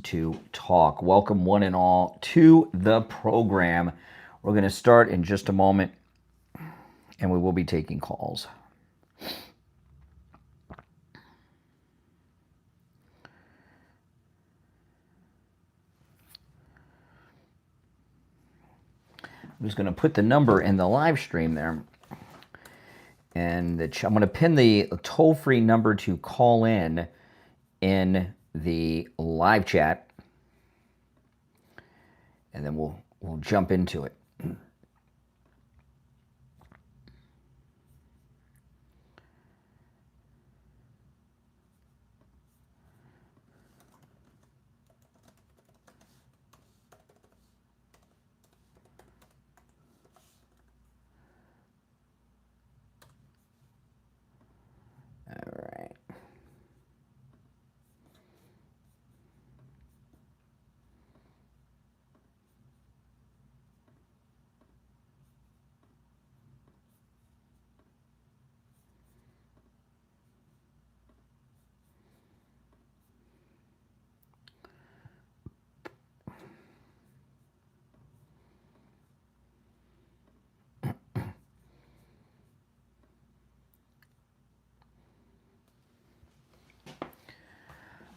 to talk. Welcome one and all to the program. We're going to start in just a moment, and we will be taking calls. I'm just going to put the number in the live stream there. And I'm going to pin the toll-free number to call in the live chat. And then we'll jump into it.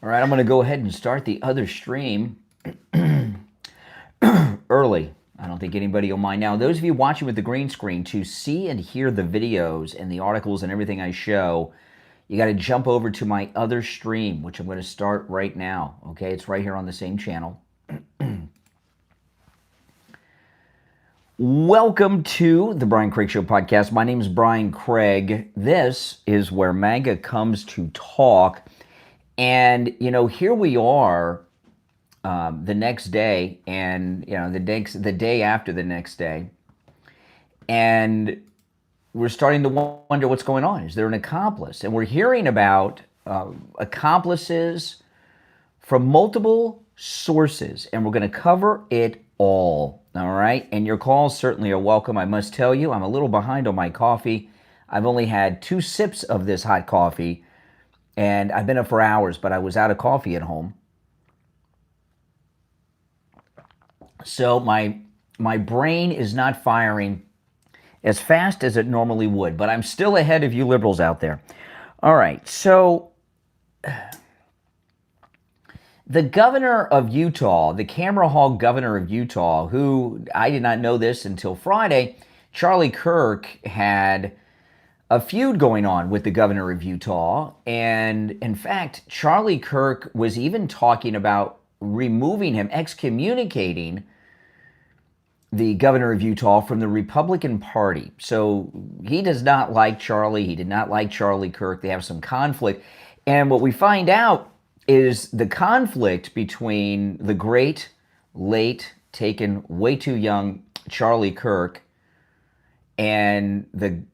All right, I'm going to go ahead and start the other stream early. I don't think anybody will mind. Now, those of you watching with the green screen, to see and hear the videos and the articles and everything I show, you got to jump over to my other stream, which I'm going to start right now. Okay, it's right here on the same channel. Welcome to the Brian Craig Show podcast. My name is Brian Craig. This is where MAGA comes to talk. And, you know, here we are the next day and, you know, the day after the next day. And we're starting to wonder what's going on. Is there an accomplice? And we're hearing about accomplices from multiple sources. And we're going to cover it all right? And your calls certainly are welcome. I must tell you, I'm a little behind on my coffee. I've only had 2 sips of this hot coffee. And I've been up for hours, but I was out of coffee at home. So my brain is not firing as fast as it normally would, but I'm still ahead of you liberals out there. All right, so the governor of Utah, the camera hog governor of Utah, who I did not know this until Friday, Charlie Kirk had a feud going on with the governor of Utah. And in fact, Charlie Kirk was even talking about removing him, excommunicating the governor of Utah from the Republican Party. So he does not like Charlie. He did not like Charlie Kirk. They have some conflict. And what we find out is the conflict between the great, late, taken, way too young Charlie Kirk and the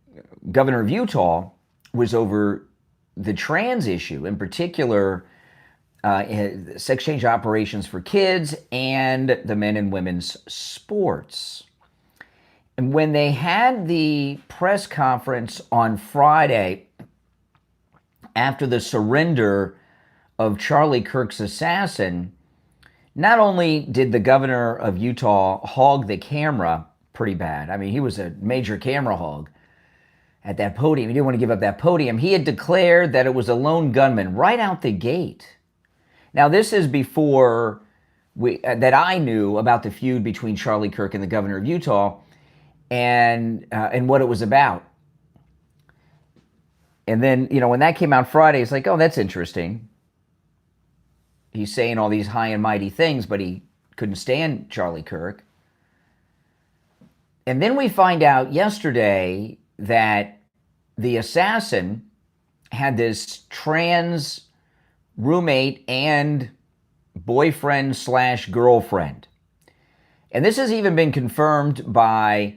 governor of Utah was over the trans issue, in particular, sex change operations for kids and the men and women's sports. And when they had the press conference on Friday after the surrender of Charlie Kirk's assassin, not only did the governor of Utah hog the camera pretty bad, I mean, he was a major camera hog at that podium. He didn't want to give up that podium. He had declared that it was a lone gunman right out the gate. Now, this is before that I knew about the feud between Charlie Kirk and the governor of Utah and what it was about. And then, you know, when that came out Friday, it's like, oh, that's interesting. He's saying all these high and mighty things, but he couldn't stand Charlie Kirk. And then we find out yesterday that the assassin had this trans roommate and boyfriend/girlfriend. And this has even been confirmed by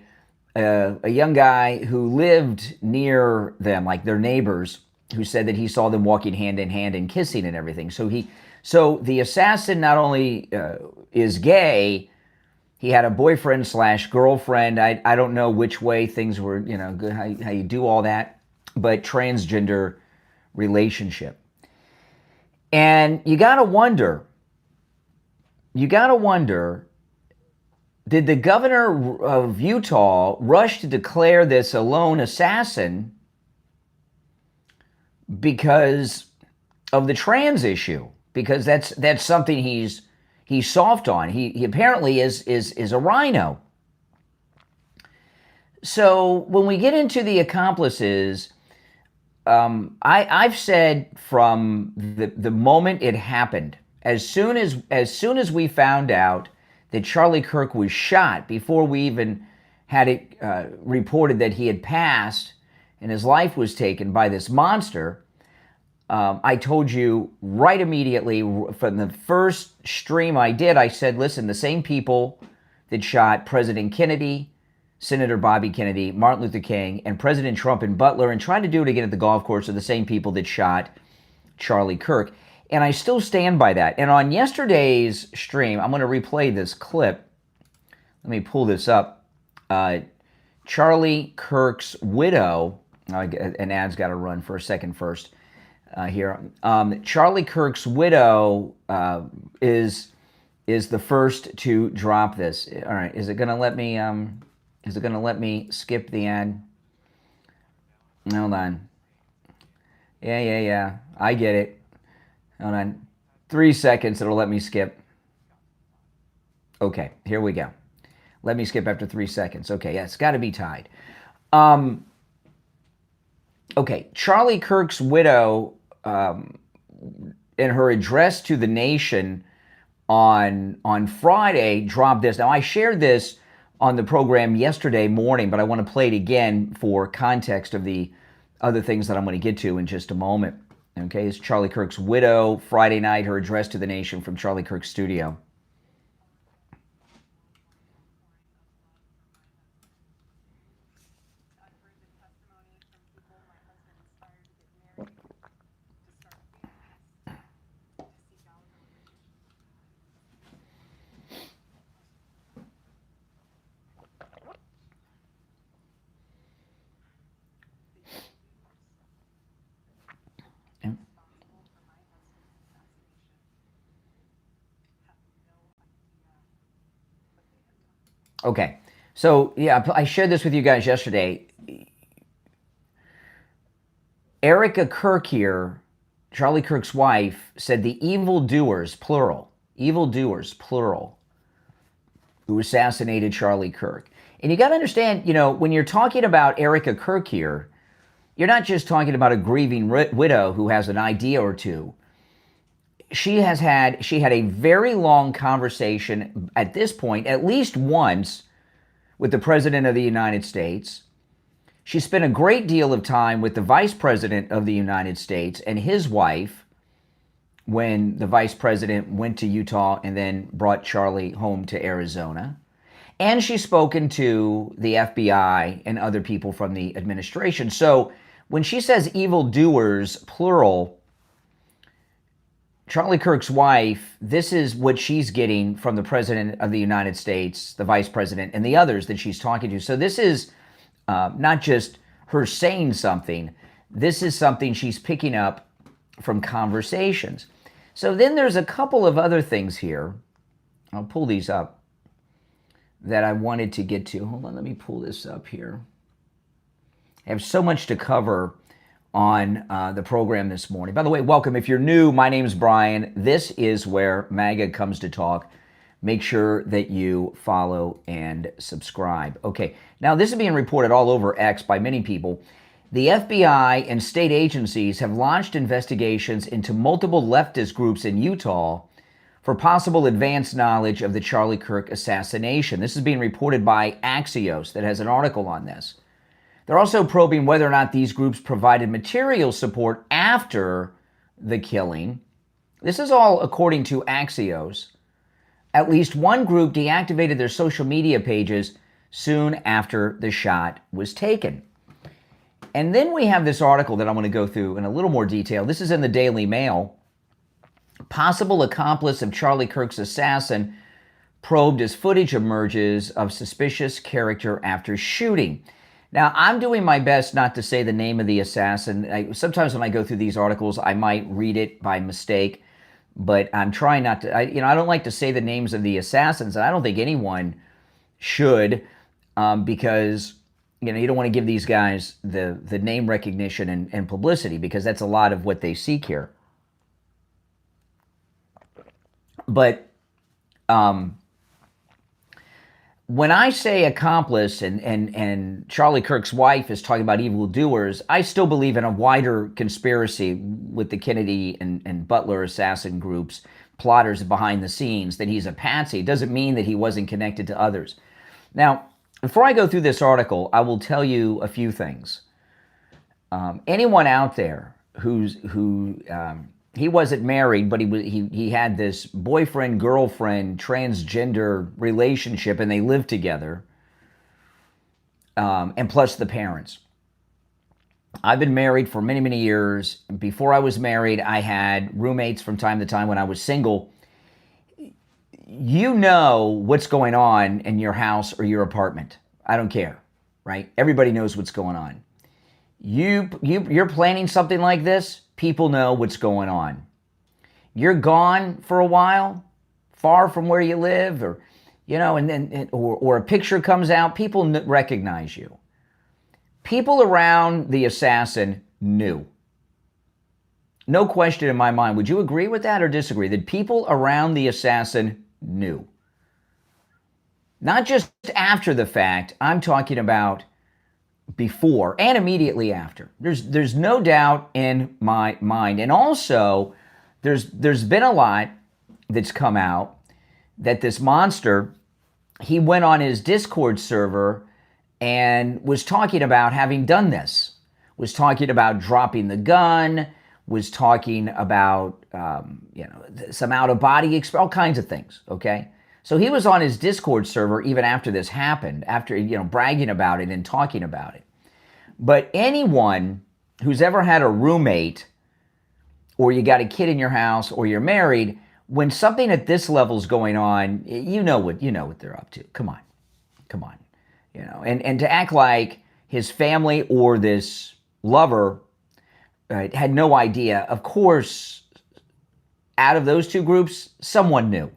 a young guy who lived near them, like their neighbors, who said that he saw them walking hand in hand and kissing and everything. So the assassin not only is gay, he had a boyfriend/girlfriend. I don't know which way things were, you know, how you do all that, but transgender relationship. And you got to wonder, you got to wonder, did the governor of Utah rush to declare this a lone assassin because of the trans issue? Because that's something he's soft on. He apparently is a rhino. So when we get into the accomplices, I've said from the moment it happened, as soon as we found out that Charlie Kirk was shot, before we even had it reported that he had passed and his life was taken by this monster, I told you right immediately from the first stream I did, I said, listen, the same people that shot President Kennedy, Senator Bobby Kennedy, Martin Luther King, and President Trump in Butler, and tried to do it again at the golf course, are the same people that shot Charlie Kirk. And I still stand by that. And on yesterday's stream, I'm going to replay this clip. Let me pull this up. Charlie Kirk's widow, an ad's got to run for a second first here. Charlie Kirk's widow is the first to drop this. All right, is it going to let me? Is it going to let me skip the ad? Hold on. Yeah. I get it. Hold on. 3 seconds, it'll let me skip. Okay, here we go. Let me skip after 3 seconds. Okay, yeah, it's got to be tied. Okay, Charlie Kirk's widow, in her address to the nation on Friday, dropped this. Now, I shared this on the program yesterday morning, but I want to play it again for context of the other things that I'm going to get to in just a moment. Okay, it's Charlie Kirk's widow, Friday night, her address to the nation from Charlie Kirk's studio. Okay, so yeah, I shared this with you guys yesterday. Erica Kirk here, Charlie Kirk's wife, said the evildoers, plural, who assassinated Charlie Kirk. And you got to understand, when you're talking about Erica Kirk here, you're not just talking about a grieving widow who has an idea or two. She had a very long conversation at this point, at least once, with the President of the United States. She spent a great deal of time with the Vice President of the United States and his wife when the Vice President went to Utah and then brought Charlie home to Arizona. And she's spoken to the FBI and other people from the administration. So when she says evildoers, plural, Charlie Kirk's wife, this is what she's getting from the President of the United States, the Vice President, and the others that she's talking to. So this is not just her saying something. This is something she's picking up from conversations. So then there's a couple of other things here. I'll pull these up that I wanted to get to. Hold on, let me pull this up here. I have so much to cover on the program this morning. By the way, welcome. If you're new, my name's Brian. This is where MAGA comes to talk. Make sure that you follow and subscribe. Okay, now this is being reported all over X by many people. The FBI and state agencies have launched investigations into multiple leftist groups in Utah for possible advanced knowledge of the Charlie Kirk assassination. This is being reported by Axios, that has an article on this. They're also probing whether or not these groups provided material support after the killing. This is all according to Axios. At least one group deactivated their social media pages soon after the shot was taken. And then we have this article that I'm going to go through in a little more detail. This is in the Daily Mail. Possible accomplice of Charlie Kirk's assassin probed as footage emerges of suspicious character after shooting. Now, I'm doing my best not to say the name of the assassin. Sometimes when I go through these articles, I might read it by mistake. but I'm trying not to. I don't like to say the names of the assassins, and I don't think anyone should, because you don't want to give these guys the name recognition and publicity, because that's a lot of what they seek here. But when I say accomplice and Charlie Kirk's wife is talking about evildoers, I still believe in a wider conspiracy with the Kennedy and Butler assassin groups, plotters behind the scenes, that he's a patsy. It doesn't mean that he wasn't connected to others. Now, before I go through this article, I will tell you a few things. Anyone out there he wasn't married, but he had this boyfriend-girlfriend transgender relationship, and they lived together, and plus the parents. I've been married for many, many years. Before I was married, I had roommates from time to time when I was single. You know what's going on in your house or your apartment. I don't care, right? Everybody knows what's going on. You're planning something like this, people know what's going on. You're gone for a while, far from where you live, or or a picture comes out, people recognize you. People around the assassin knew. No question in my mind. Would you agree with that or disagree? That people around the assassin knew. Not just after the fact, I'm talking about before and immediately after. There's no doubt in my mind. And also, there's been a lot that's come out that this monster, he went on his Discord server and was talking about having done this, was talking about dropping the gun, was talking about some out-of-body, all kinds of things, okay? So he was on his Discord server even after this happened, after bragging about it and talking about it. But anyone who's ever had a roommate, or you got a kid in your house, or you're married, when something at this level's going on, you know what they're up to. Come on. And to act like his family or this lover had no idea. Of course, out of those two groups, someone knew.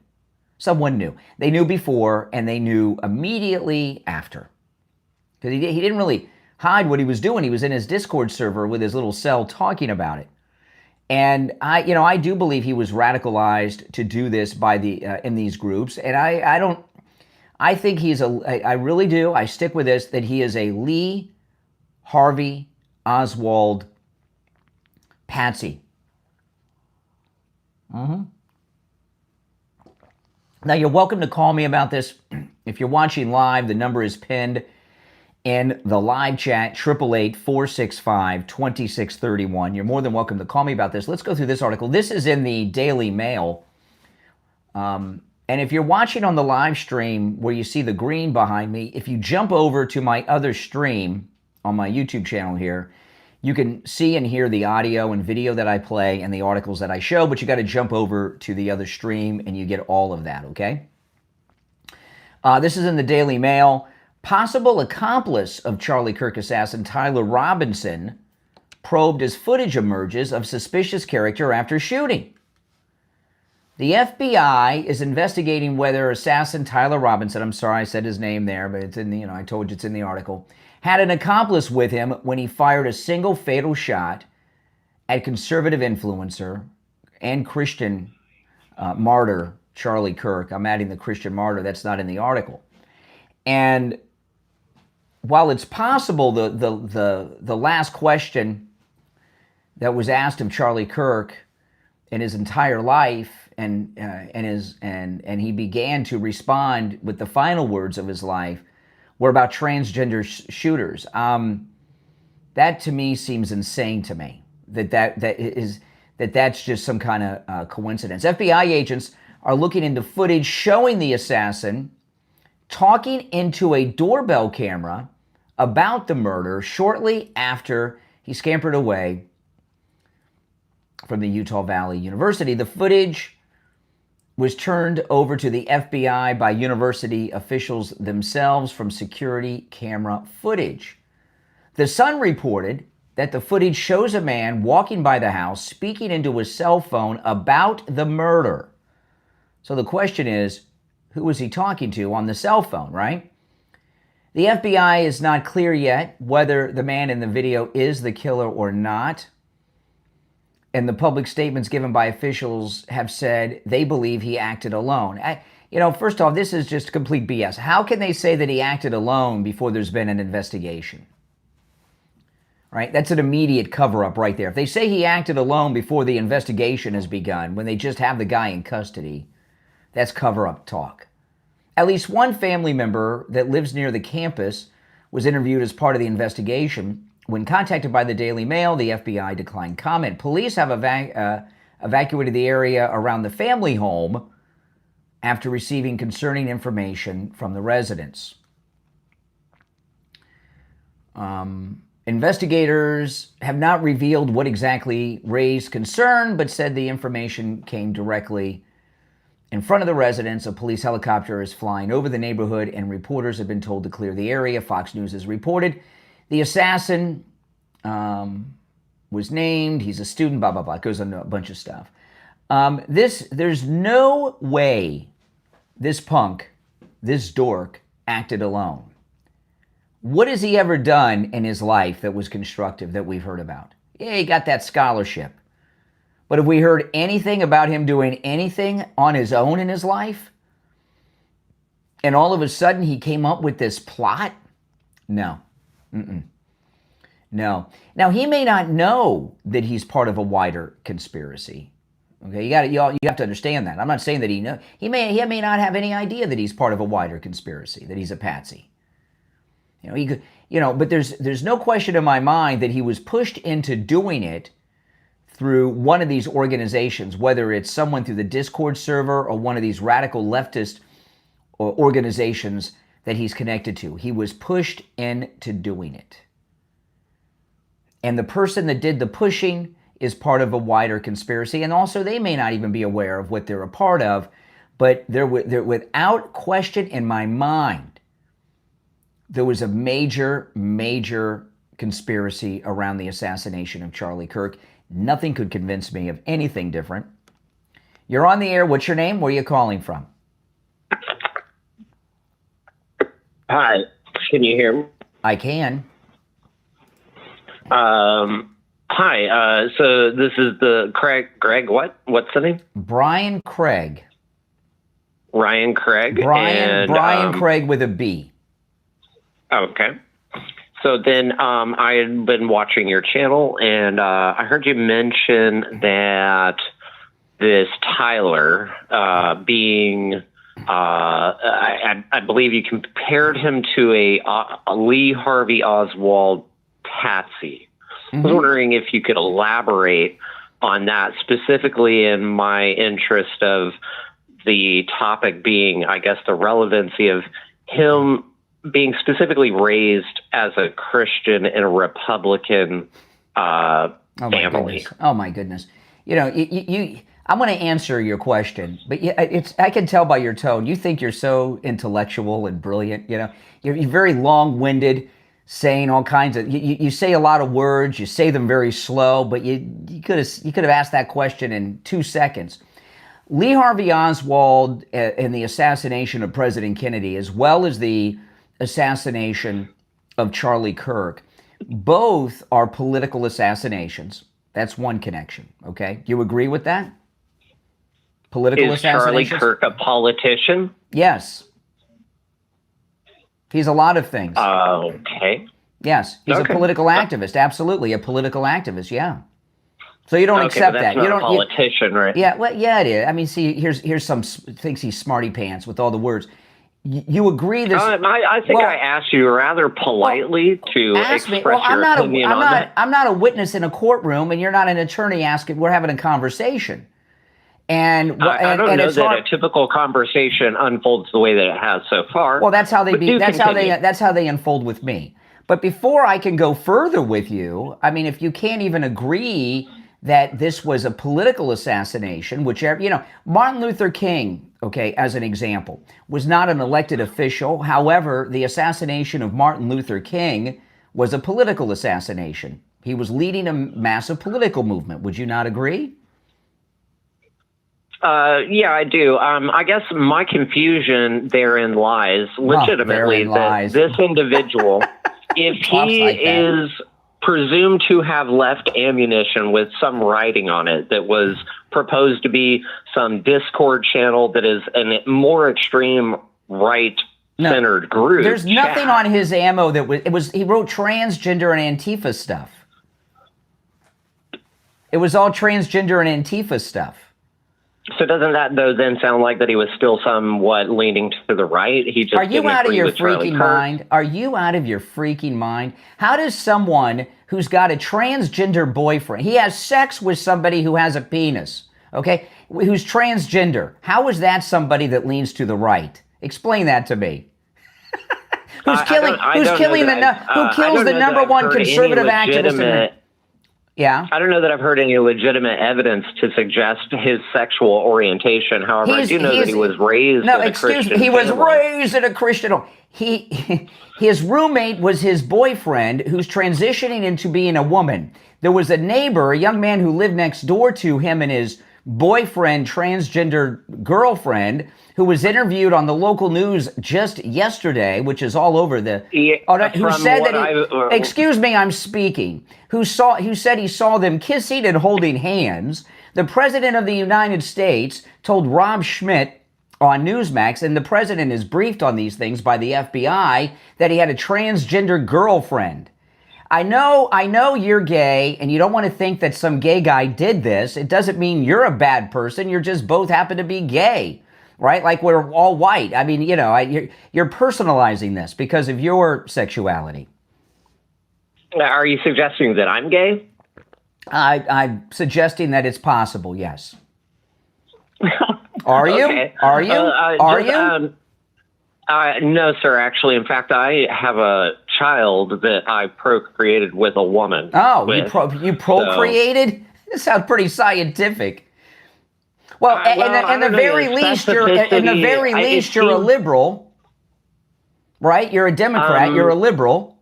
Someone knew. They knew before, and they knew immediately after. Because he didn't really hide what he was doing. He was in his Discord server with his little cell talking about it. And I do believe he was radicalized to do this by in these groups. And I think I really do. I stick with this, that he is a Lee Harvey Oswald patsy. Now, you're welcome to call me about this. If you're watching live, the number is pinned in the live chat, 888-465-2631. You're more than welcome to call me about this. Let's go through this article. This is in the Daily Mail. And if you're watching on the live stream where you see the green behind me, if you jump over to my other stream on my YouTube channel here, you can see and hear the audio and video that I play and the articles that I show, but you got to jump over to the other stream and you get all of that, okay? This is in the Daily Mail. Possible accomplice of Charlie Kirk assassin Tyler Robinson probed as footage emerges of suspicious character after shooting. The FBI is investigating whether assassin Tyler Robinson, I'm sorry I said his name there, but it's in the, I told you it's in the article, had an accomplice with him when he fired a single fatal shot at conservative influencer and Christian martyr Charlie Kirk. I'm adding the Christian martyr, that's not in the article. And while it's possible the last question that was asked of Charlie Kirk in his entire life, and he began to respond with the final words of his life, were about transgender shooters. That to me seems insane to me. That's just some kind of coincidence. FBI agents are looking into footage showing the assassin talking into a doorbell camera about the murder shortly after he scampered away from the Utah Valley University. The footage was turned over to the FBI by university officials themselves from security camera footage. The Sun reported that the footage shows a man walking by the house speaking into his cell phone about the murder. So the question is, who was he talking to on the cell phone, right? The FBI is not clear yet whether the man in the video is the killer or not. And the public statements given by officials have said they believe he acted alone. First off, this is just complete BS. How can they say that he acted alone before there's been an investigation? Right? That's an immediate cover-up right there. If they say he acted alone before the investigation has begun, when they just have the guy in custody, that's cover-up talk. At least one family member that lives near the campus was interviewed as part of the investigation. When contacted by the Daily Mail, the FBI declined comment. Police have evacuated the area around the family home after receiving concerning information from the residents. Investigators have not revealed what exactly raised concern, but said the information came directly in front of the residents. A police helicopter is flying over the neighborhood, and reporters have been told to clear the area. Fox News has reported the assassin was named. He's a student, blah, blah, blah. It goes on a bunch of stuff. There's no way this punk, this dork, acted alone. What has he ever done in his life that was constructive that we've heard about? Yeah, he got that scholarship. But have we heard anything about him doing anything on his own in his life? And all of a sudden he came up with this plot? No. No. Now, he may not know that he's part of a wider conspiracy. Okay, you have to understand that. I'm not saying that he knows. He may not have any idea that he's part of a wider conspiracy, that he's a patsy. He could, but there's no question in my mind that he was pushed into doing it through one of these organizations, whether it's someone through the Discord server or one of these radical leftist organizations that he's connected to. He was pushed into doing it. And the person that did the pushing is part of a wider conspiracy. And also, they may not even be aware of what they're a part of, but they're without question in my mind, there was a major, major conspiracy around the assassination of Charlie Kirk. Nothing could convince me of anything different. You're on the air. What's your name? Where are you calling from? Hi. Can you hear me? I can. Hi. So this is the Greg. What's the name? Brian Craig. Ryan Craig. Brian Craig with a B. Okay. So then I had been watching your channel, and I heard you mention that this Tyler being, I believe you compared him to a Lee Harvey Oswald patsy. I was wondering if you could elaborate on that, specifically in my interest of the topic being, I guess, the relevancy of him being specifically raised as a Christian in a Republican family. Oh my goodness! I'm going to answer your question, but I can tell by your tone. You think you're so intellectual and brilliant. You're very long-winded, saying all kinds of. You say a lot of words. You say them very slow, but you could have asked that question in 2 seconds. Lee Harvey Oswald and the assassination of President Kennedy, as well as the assassination of Charlie Kirk, both are political assassinations. That's one connection, okay? Do you agree with that? Political assassinations? Is Charlie Kirk a politician? Yes. He's a lot of things. Okay. Yes, he's a political activist. Absolutely, a political activist, yeah. So you don't accept that. Not a politician, right? Yeah, well, yeah, it is. I mean, see, here's some thinks he's smarty pants with all the words. You agree this? I think I asked you rather politely to express your opinion on that. I'm not a witness in a courtroom, and you're not an attorney asking. We're having a conversation. And I don't know that a typical conversation unfolds the way that it has so far. Well, that's how they unfold with me. But before I can go further with you, I mean, if you can't even agree that this was a political assassination, whichever, Martin Luther King, okay, as an example, was not an elected official. However, the assassination of Martin Luther King was a political assassination. He was leading a massive political movement. Would you not agree? Yeah, I do. I guess my confusion therein lies legitimately that this individual, if he is presumed to have left ammunition with some writing on it that was proposed to be some Discord channel that is a more extreme right-centered group. There's nothing on his ammo that was. He wrote transgender and Antifa stuff. It was all transgender and Antifa stuff. So doesn't that, though, then sound like that he was still somewhat leaning to the right? He just Are you out of your freaking mind? Are you out of your freaking mind? How does someone who's got a transgender boyfriend, he has sex with somebody who has a penis, okay, who's transgender, how is that somebody that leans to the right? Explain that to me. Who kills the number one conservative activist? Yeah. I don't know that I've heard any legitimate evidence to suggest his sexual orientation. However, I do know that he was raised in a Christian family. He was raised in a Christian home. His roommate was his boyfriend who's transitioning into being a woman. There was a neighbor, a young man who lived next door to him and his boyfriend, transgender girlfriend, who was interviewed on the local news just yesterday, which is all over the... excuse me, I'm speaking. Who said he saw them kissing and holding hands. The president of the United States told Rob Schmidt on Newsmax, and the president is briefed on these things by the FBI, that he had a transgender girlfriend. I know you're gay, and you don't want to think that some gay guy did this. It doesn't mean you're a bad person. You're just both happen to be gay, right? Like we're all white. I mean, you're personalizing this because of your sexuality. Are you suggesting that I'm gay? I'm suggesting that it's possible, yes. Are you? Okay. Are you? Are you? No, sir. Actually, in fact, I have a child that I procreated with a woman. Oh, you procreated? So. This sounds pretty scientific. Well, in the very least, you're a liberal, right? You're a Democrat. You're a liberal.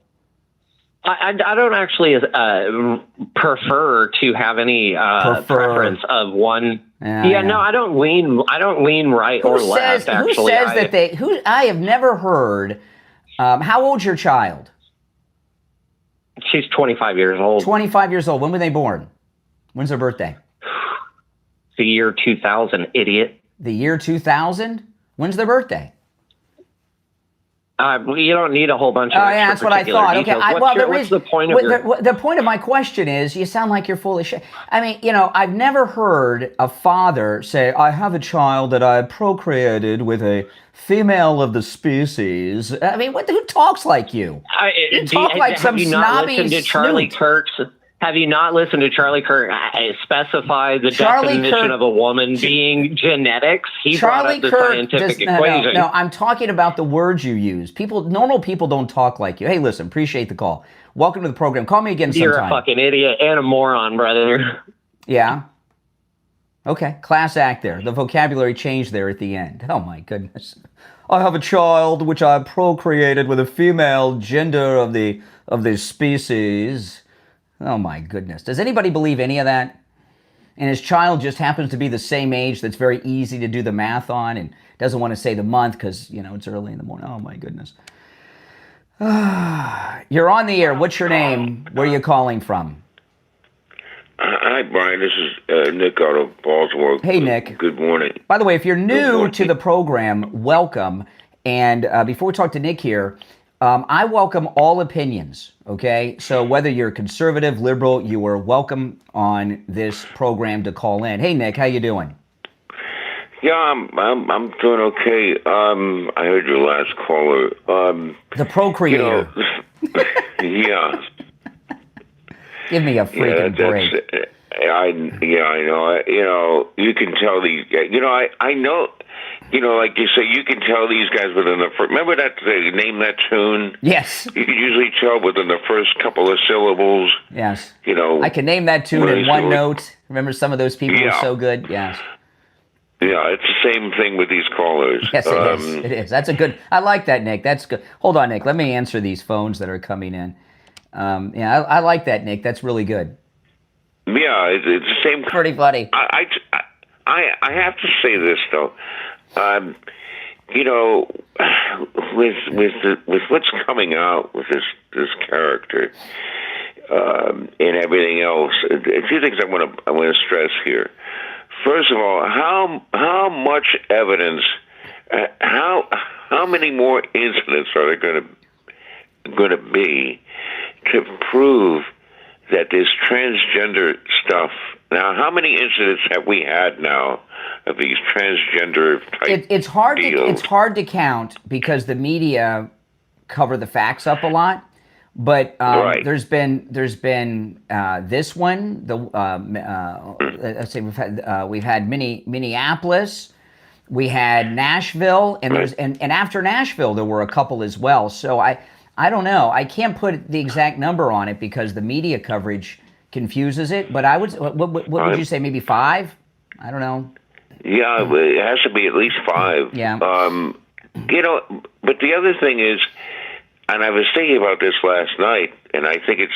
I don't actually prefer to have any preference of one. No, I don't lean right or left. Actually, I have never heard. How old's your child? She's 25 years old. 25 years old. When were they born? When's their birthday? The year 2000, idiot. The year 2000? When's their birthday? You don't need a whole bunch of that's what I thought. Details. Okay. What's the point of the point of my question is, you sound like you're full of shit. I mean, I've never heard a father say, I have a child that I procreated with a female of the species. I mean, who talks like you? You talk like some snobby snoot. Have you not listened to Charlie Kirk specify the definition of a woman being genetics? He brought up the scientific equation. No, I'm talking about the words you use. Normal people don't talk like you. Hey, listen, appreciate the call. Welcome to the program. Call me again sometime. You're a fucking idiot and a moron, brother. Yeah? Okay, class act there. The vocabulary changed there at the end. Oh, my goodness. I have a child which I procreated with a female gender of the species. Oh, my goodness. Does anybody believe any of that? And his child just happens to be the same age that's very easy to do the math on and doesn't want to say the month because, it's early in the morning. Oh, my goodness. You're on the air. What's your name? Where are you calling from? Hi, Brian. This is Nick out of Baltimore. Hey, Nick. Good morning. By the way, if you're new to the program, welcome. And before we talk to Nick here, I welcome all opinions, okay? So whether you're conservative, liberal, you are welcome on this program to call in. Hey, Nick, how you doing? Yeah, I'm doing okay. I heard your last caller. The procreator. Yeah. Give me a freaking break. I know. You can tell these. I know. Like you say, you can tell these guys within the first... Remember that they name that tune? Yes. You can usually tell within the first couple of syllables. Yes. I can name that tune in one note. Remember some of those people were so good? Yes. Yeah, it's the same thing with these callers. Yes, it is. It is. That's a good... I like that, Nick. That's good. Hold on, Nick. Let me answer these phones that are coming in. Yeah, I like that, Nick. That's really good. Yeah, it's the same. Pretty funny. I have to say this though. With what's coming out with this character and everything else, a few things I want to stress here. First of all, how much evidence, how many more incidents are there going to be to prove that this transgender stuff? Now, how many incidents have we had now of these transgender type it's hard deals? It's hard to count because the media cover the facts up a lot. But right. there's been this one. Let's say we've had Minneapolis, we had Nashville, and right. and after Nashville there were a couple as well. So I don't know. I can't put the exact number on it because the media coverage confuses it. But I would. What would you say? Maybe 5? I don't know. Yeah, it has to be at least 5. Yeah. But the other thing is. And I was thinking about this last night, and I think it's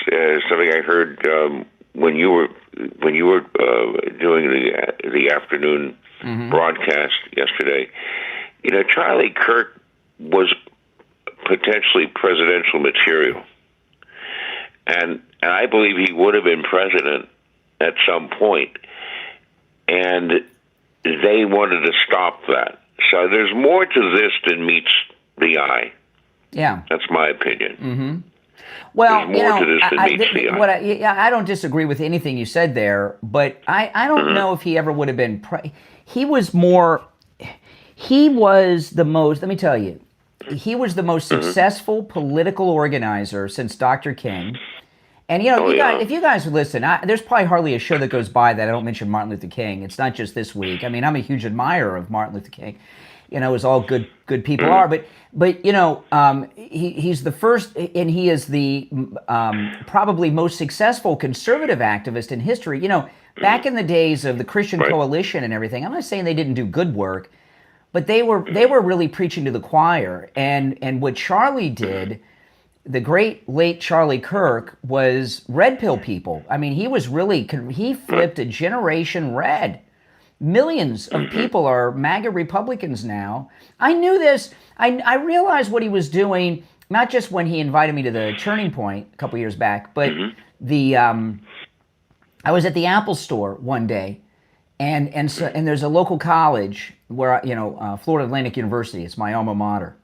something I heard when you were doing the afternoon broadcast yesterday. Charlie Kirk was potentially presidential material, and I believe he would have been president at some point, and they wanted to stop that. So there's more to this than meets the eye. Yeah, that's my opinion. Mm-hmm. Well, there's more to this than meets the eye. I don't disagree with anything you said there, but I don't know if he ever would have been. He was the most. Let me tell you, he was the most successful political organizer since Dr. King. And guys, if you guys listen, there's probably hardly a show that goes by that I don't mention Martin Luther King. It's not just this week. I mean, I'm a huge admirer of Martin Luther King. As all good people are, but he's the first, and he is the probably most successful conservative activist in history. Back in the days of the Christian Coalition and everything, I'm not saying they didn't do good work, but they were really preaching to the choir. And what Charlie did, the great late Charlie Kirk, was red pill people. I mean, he flipped a generation red. Millions of people are MAGA Republicans now. I knew this. I realized what he was doing, not just when he invited me to the Turning Point a couple years back, but I was at the Apple store one day, and there's a local college where Florida Atlantic University. It's my alma mater,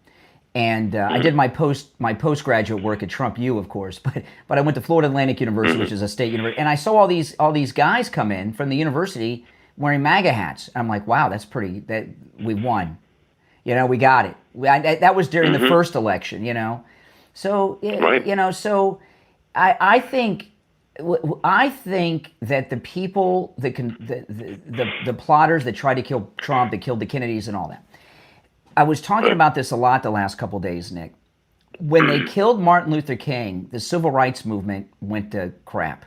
and I did my postgraduate work at Trump U, of course, but I went to Florida Atlantic University, which is a state university, and I saw all these guys come in from the university wearing MAGA hats. I'm like, wow, that's pretty. That we won. We got it. That was during the first election. So So I think that the people that the plotters that tried to kill Trump, that killed the Kennedys and all that. I was talking about this a lot the last couple of days, Nick. When they killed Martin Luther King, the civil rights movement went to crap.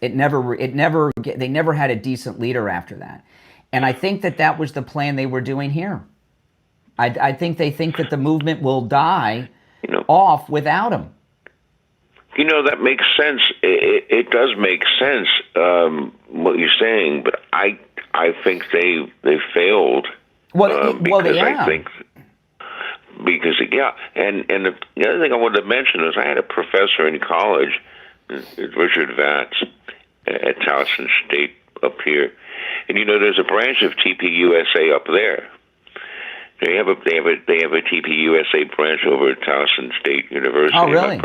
They never had a decent leader after that. And I think that was the plan they were doing here. I think they think that the movement will die off without him. That makes sense. It does make sense, what you're saying, but I think they failed. I think because and the other thing I wanted to mention is I had a professor in college, Richard Vatz, at Towson State up here, and there's a branch of TPUSA up there. They have a TPUSA branch over at Towson State University. Oh, really?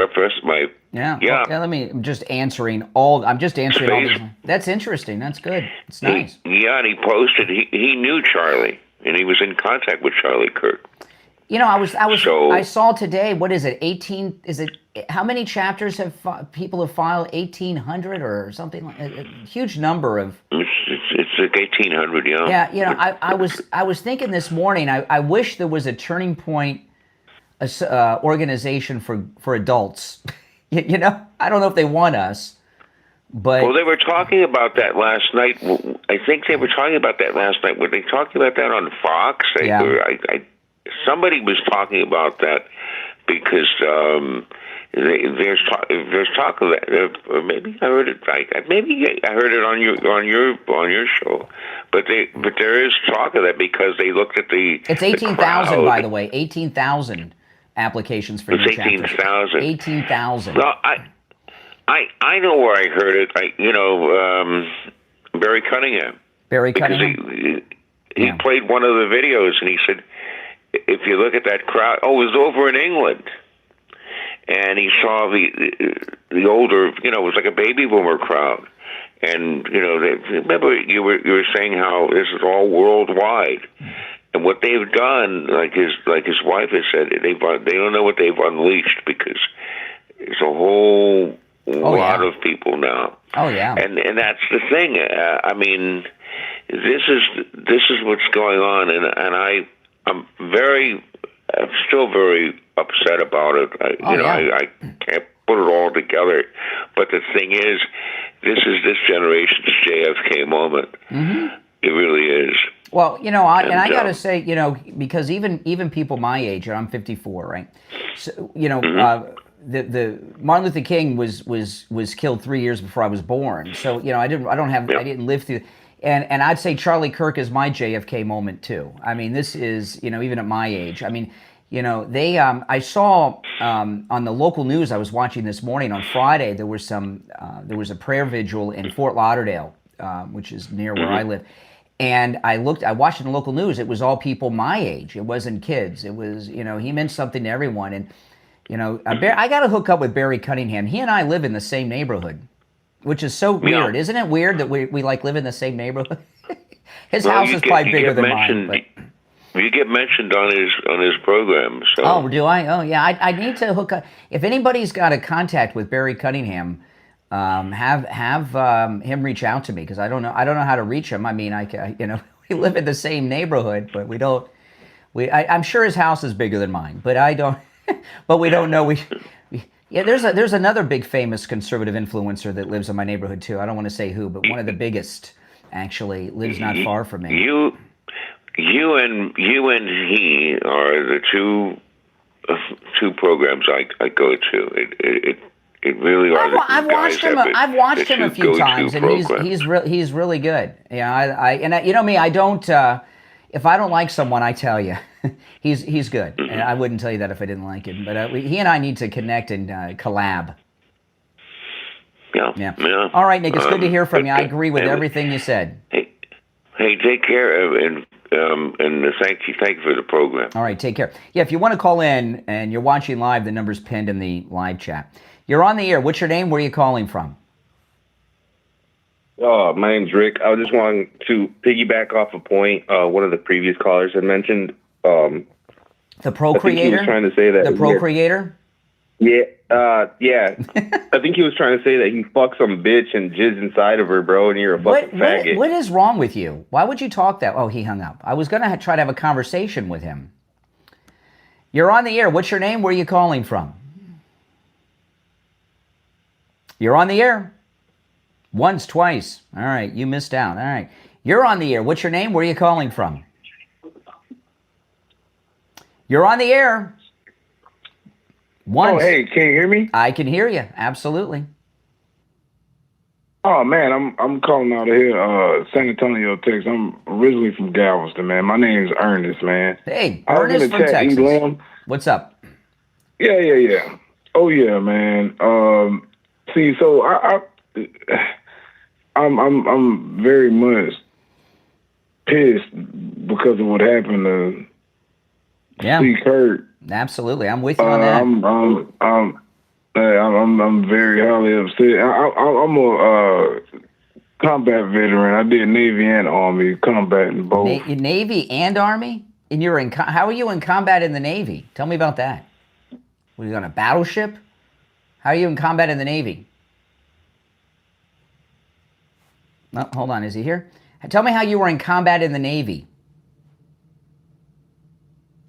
Yeah. Well, I'm just answering all these. That's interesting. That's good. It's nice. And he posted. He knew Charlie, and he was in contact with Charlie Kirk. I saw today. What is it? 18? Is it? How many chapters have people have filed? 1,800 or something? A huge number of. It's like 1,800. Yeah. Yeah. I was thinking this morning. I wish there was a Turning Point organization for adults. I don't know if they want us. But they were talking about that last night. I think they were talking about that last night. Were they talking about that on Fox? Somebody was talking about that because there's talk of that. Or maybe I heard it. Maybe I heard it on your show. But there is talk of that because they looked at the. It's 18,000, by the way. 18,000 applications for new chapters. 18,000. 18,000. Well, I know where I heard it. Barry Cunningham. Barry Cunningham. Because he played one of the videos, and he said, if you look at that crowd, it was over in England, and he saw the older, it was like a baby boomer crowd, and remember you were saying how this is all worldwide, and what they've done, like his wife has said, they don't know what they've unleashed because there's a whole lot of people now. Oh yeah, and that's the thing. I mean, this is what's going on, and I'm still very upset about it. I can't put it all together. But the thing is, this is this generation's JFK moment. Mm-hmm. It really is. Well, I got to say, because even people my age, and I'm 54, right? So, the Martin Luther King was killed 3 years before I was born. So, I didn't live through. And I'd say Charlie Kirk is my JFK moment too. I mean, this is, even at my age. I mean, I saw on the local news I was watching this morning on Friday, there was a prayer vigil in Fort Lauderdale, which is near where I live. And I watched in the local news, it was all people my age. It wasn't kids. It was, he meant something to everyone. And, I got to hook up with Barry Cunningham. He and I live in the same neighborhood. Which is so weird. Isn't it weird that we live in the same neighborhood? His house is probably bigger than mine. But you get mentioned on his program. So. Oh, do I? Oh, yeah. I need to hook up. If anybody's got a contact with Barry Cunningham, have him reach out to me because I don't know how to reach him. I mean, we live in the same neighborhood, but we don't. I'm sure his house is bigger than mine, but I don't. But we don't know. Yeah, there's another big famous conservative influencer that lives in my neighborhood too. I don't want to say who, but one of the biggest actually lives not far from me. You and he are the two programs I go to. It really are. I've watched him a few times, and he's really good. Yeah, you know me, I don't. If I don't like someone, I tell you. He's good, mm-hmm. And I wouldn't tell you that if I didn't like him. But he and I need to connect and collab. Yeah. All right, Nick. It's good to hear from you. I agree with everything you said. Hey, take care, and thank you for the program. All right, take care. Yeah, if you want to call in and you're watching live, the number's pinned in the live chat. You're on the air. What's your name? Where are you calling from? My name's Rick. I just wanted to piggyback off a point one of the previous callers had mentioned. The procreator? I think he was trying to say that. The procreator? Yeah. I think he was trying to say that he fucked some bitch and jizz inside of her, bro, and you're a fucking faggot. What is wrong with you? Why would you talk that? Oh, he hung up. I was going to try to have a conversation with him. You're on the air. What's your name? Where are you calling from? You're on the air. Once, twice. All right, you missed out. All right. You're on the air. What's your name? Where are you calling from? You're on the air. Once. Oh, hey, can you hear me? I can hear you. Absolutely. Oh, man, I'm calling out of here, San Antonio, Texas. I'm originally from Galveston, man. My name's Ernest, man. Hey, Ernest from Texas. Elam. What's up? Yeah. Oh, yeah, man. See, so I'm very much pissed because of what happened to Steve Kirk. Absolutely, I'm with you on that. I'm very highly upset. I'm a combat veteran. I did Navy and Army, combat in both. Navy and Army? And you're in? How are you in combat in the Navy? Tell me about that. Were you on a battleship? How are you in combat in the Navy? No, hold on. Is he here? Tell me how you were in combat in the Navy.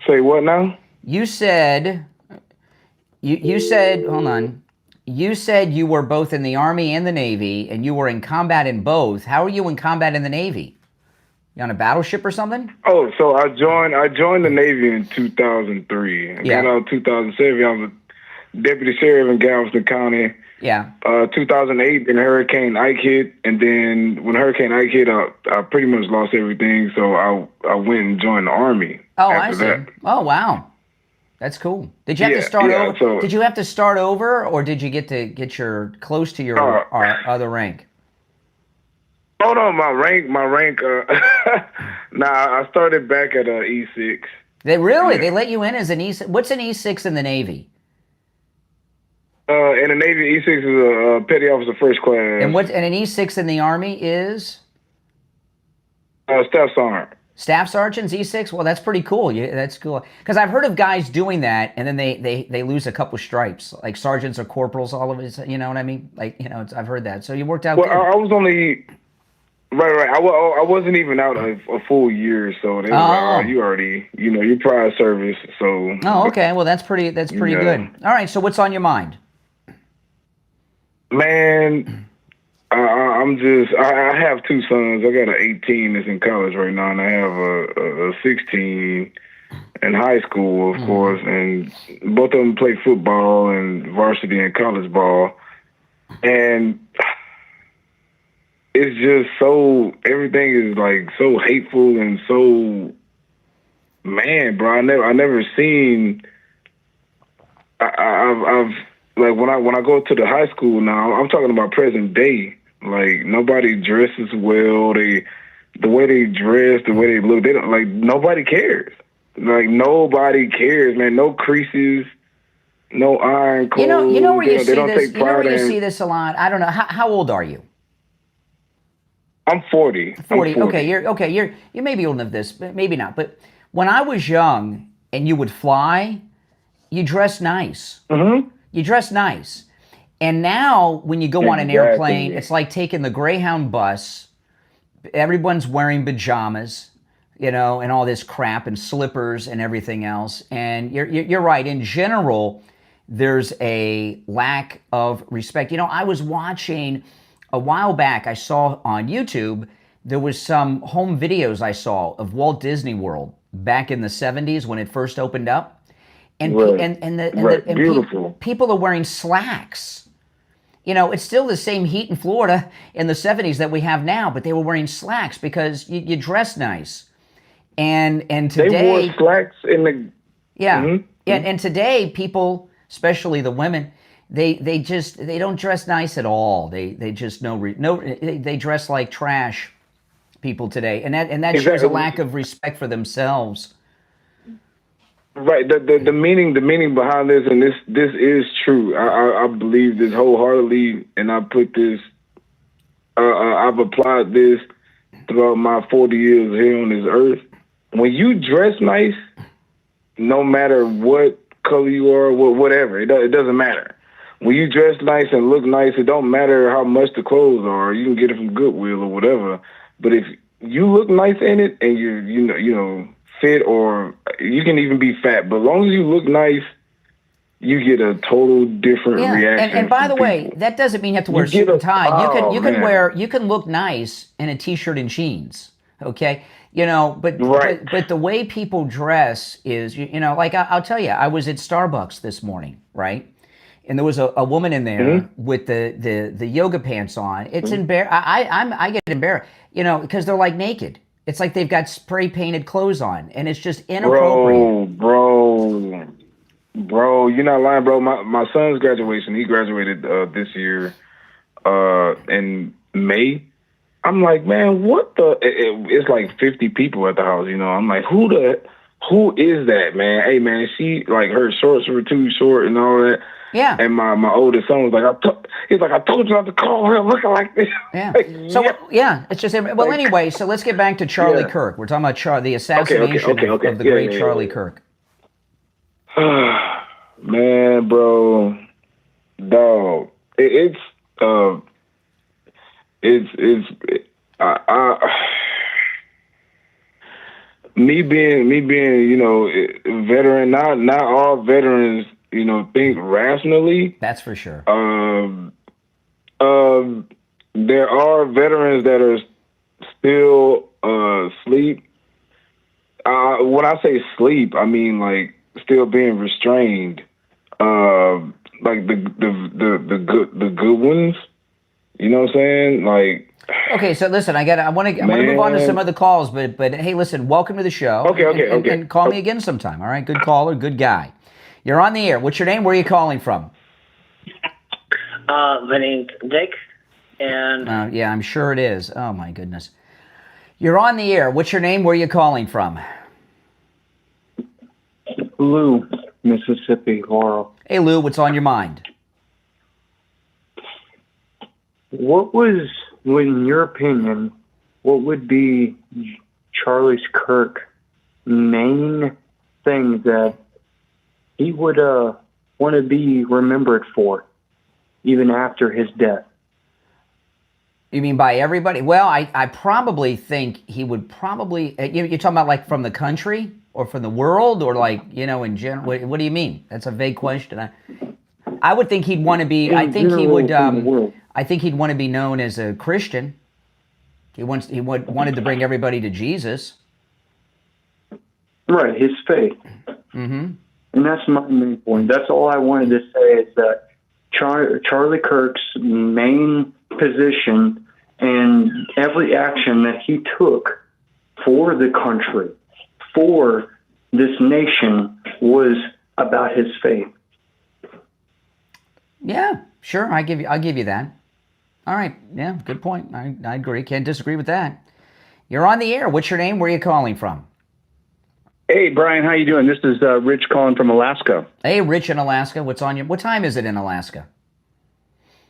Say what now? You said, hold on. You said you were both in the Army and the Navy, and you were in combat in both. How are you in combat in the Navy? You on a battleship or something? Oh, so I joined the Navy in 2003. I got out in 2007. deputy sheriff in Galveston County. Yeah. 2008, then Hurricane Ike hit, and then when Hurricane Ike hit, I pretty much lost everything. So I went and joined the Army. Oh, after I see. that. Oh, wow. That's cool. Did you have to start over? So, did you have to start over, or did you get your close to your other rank? Oh no, my rank. Nah, I started back at E6. They they let you in as an E6. What's an E6 in the Navy? In the Navy, E6 is a petty officer first class. And an E6 in the Army is? Staff sergeant. Staff sergeant's E6? Well, that's pretty cool. That's cool. Because I've heard of guys doing that, and then they lose a couple stripes, like sergeants or corporals, all of it. You know what I mean? Like, I've heard that. So you worked out good. I was only... Right. I wasn't even out a full year, so they were like, you already, your prior service, so... Oh, okay. Well, that's pretty good. All right, so what's on your mind? Man, I have two sons. I got an 18 that's in college right now, and I have a 16 in high school, of course, and both of them play football and varsity and college ball. And it's just everything is like so hateful and so, man, bro, I never seen, I've like when I go to the high school now, I'm talking about present day. Like nobody dresses well. The way they dress, the way they look, they don't like. Nobody cares. Like nobody cares, man. No creases, no iron clothes. You know where you see this. You know where you see this a lot. I don't know. How old are you? I'm 40. 40. Okay. You may be old enough this, but maybe not. But when I was young and you would fly, you dressed nice. Mm-hmm. You dress nice. And now when you go on an airplane, it's like taking the Greyhound bus. Everyone's wearing pajamas, and all this crap and slippers and everything else. And you're right. In general, there's a lack of respect. I was watching a while back, I saw on YouTube, there was some home videos I saw of Walt Disney World back in the 70s when it first opened up. And people are wearing slacks. It's still the same heat in Florida in the 70s that we have now, but they were wearing slacks because you dress nice. And today they wore slacks in the and today people, especially the women, they don't dress nice at all. They just they dress like trash. People today, and that shows a lack of respect for themselves. Right. The meaning behind this, and this is true. I believe this wholeheartedly, and I put this. I've applied this throughout my 40 years here on this earth. When you dress nice, no matter what color you are, whatever, it doesn't matter. When you dress nice and look nice, it don't matter how much the clothes are. You can get it from Goodwill or whatever. But if you look nice in it and you fit, or you can even be fat, but as long as you look nice, you get a total different reaction. And by the way, that doesn't mean you have to wear a suit and tie. You can look nice in a t-shirt and jeans. Okay, but the way people dress is, like I'll tell you, I was at Starbucks this morning, right? And there was a woman in there with the yoga pants on. It's I get embarrassed, because they're like naked. It's like they've got spray painted clothes on, and it's just inappropriate. Bro, you're not lying, bro. My son's graduation, he graduated this year in May. I'm like, man, what the? It's like 50 people at the house, I'm like, who is that, man? Hey, man, she, like, her shorts were too short and all that. Yeah. And my oldest son was like, I told you not to call her looking like this. Yeah. So, it's just, well, anyway, so let's get back to Charlie Kirk. We're talking about the assassination of the great Charlie Kirk. Man, bro, dog, me being, veteran, not all veterans, think rationally. That's for sure. There are veterans that are still asleep. When I say sleep, I mean like still being restrained. like the good ones. You know what I'm saying? Like. Okay, so listen, I want to move on to some other calls, but hey, listen, welcome to the show. Okay. And call me again sometime. All right, good caller, good guy. You're on the air. What's your name? Where are you calling from? My name's Nick, and yeah, I'm sure it is. Oh my goodness. You're on the air. What's your name? Where are you calling from? Lou, Mississippi, Laurel. Hey Lou, what's on your mind? What was, in your opinion, what would be Charlie Kirk's main thing that he would want to be remembered for, even after his death? You mean by everybody? Well, I probably think he would probably... You're talking about like from the country or from the world or like, in general? What do you mean? That's a vague question. I would think he'd want to be... I think he would... I think he'd want to be known as a Christian. He wanted to bring everybody to Jesus. Right, his faith. Mm-hmm. And that's my main point. That's all I wanted to say is that Charlie Kirk's main position and every action that he took for the country, for this nation, was about his faith. Yeah, sure. I'll give you that. All right. Yeah, good point. I agree. Can't disagree with that. You're on the air. What's your name? Where are you calling from? Hey, Brian, how you doing? This is Rich calling from Alaska. Hey, Rich in Alaska. What's on your... What time is it in Alaska?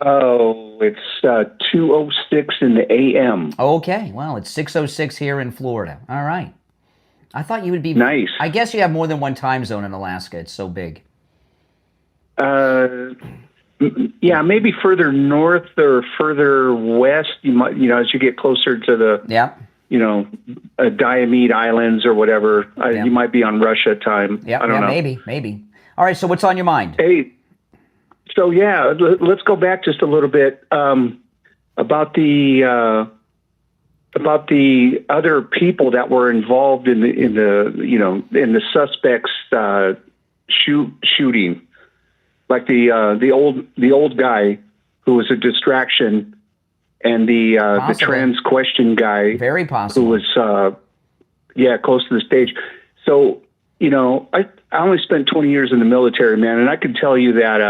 Oh, it's 2:06 in the a.m. Okay. Well, it's 6:06 here in Florida. All right. I thought you would be... Nice. I guess you have more than one time zone in Alaska. It's so big. Yeah, maybe further north or further west. You might, as you get closer to the... Yeah. Diomede Islands or whatever. You might be on Russia time. Yeah, I don't know. Maybe. All right, so what's on your mind? Hey, so yeah, let's go back just a little bit about the other people that were involved in the suspects shooting, like the old guy who was a distraction. And the trans question guy, very possible, who was close to the stage. So I only spent 20 years in the military, man, and I can tell you that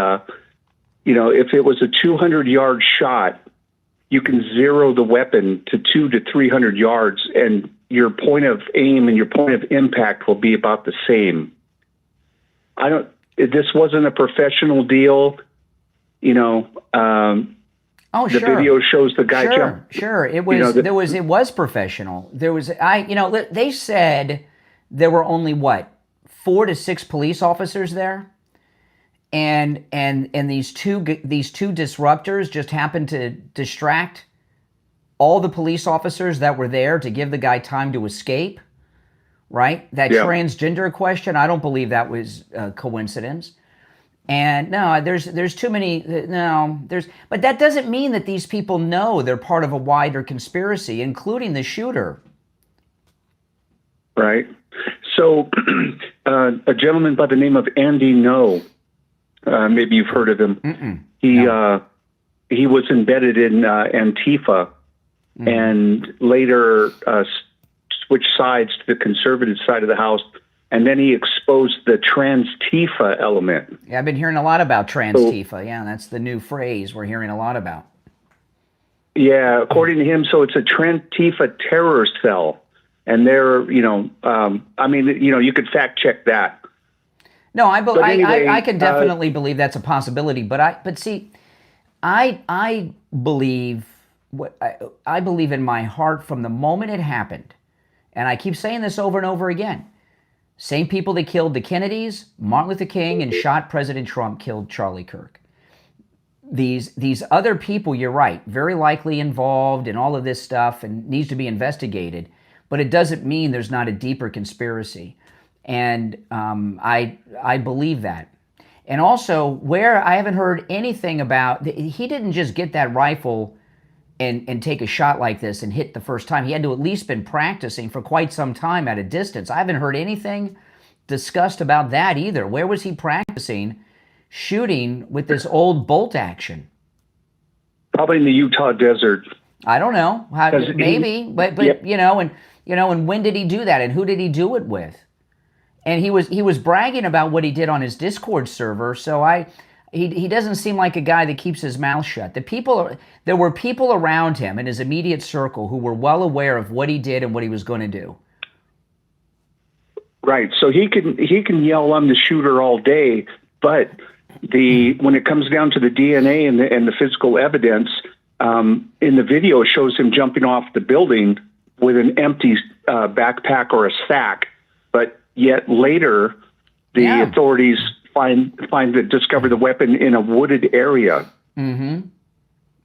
if it was a 200-yard shot, you can zero the weapon to 200 to 300 yards, and your point of aim and your point of impact will be about the same. This wasn't a professional deal, Oh, the sure. video shows the guy jump. Sure. It was it was professional. They said there were only 4 to 6 police officers there, and these two disruptors just happened to distract all the police officers that were there to give the guy time to escape. Right? That transgender question, I don't believe that was a coincidence. And no, there's too many. But that doesn't mean that these people know they're part of a wider conspiracy, including the shooter. Right. So, a gentleman by the name of Andy No, maybe you've heard of him. He was embedded in Antifa, and later switched sides to the conservative side of the house. And then he exposed the trans-Tifa element. Yeah, I've been hearing a lot about trans-Tifa. Yeah, that's the new phrase we're hearing a lot about. Yeah, according to him, so it's a trans-Tifa terror cell. And they're, you could fact check that. No, I can definitely believe that's a possibility. But I believe I believe in my heart from the moment it happened. And I keep saying this over and over again. Same people that killed the Kennedys, Martin Luther King, and shot President Trump killed Charlie Kirk. These other people, you're right, very likely involved in all of this stuff and needs to be investigated, but it doesn't mean there's not a deeper conspiracy. And I believe that. And also, where I haven't heard anything about, he didn't just get that rifle and take a shot like this and hit the first time. He had to at least been practicing for quite some time at a distance. I haven't heard anything discussed about that either. Where was he practicing shooting with this old bolt action? Probably in the Utah desert. I don't know. Maybe, but Yep. and when did he do that, and who did he do it with? And he was bragging about what he did on his Discord server. So he doesn't seem like a guy that keeps his mouth shut. There were people around him in his immediate circle who were well aware of what he did and what he was going to do. Right. So he can yell, "I'm the shooter," all day, but when it comes down to the DNA and the physical evidence, in the video, it shows him jumping off the building with an empty backpack or a sack. But yet later, the authorities discover the weapon in a wooded area. Mm-hmm.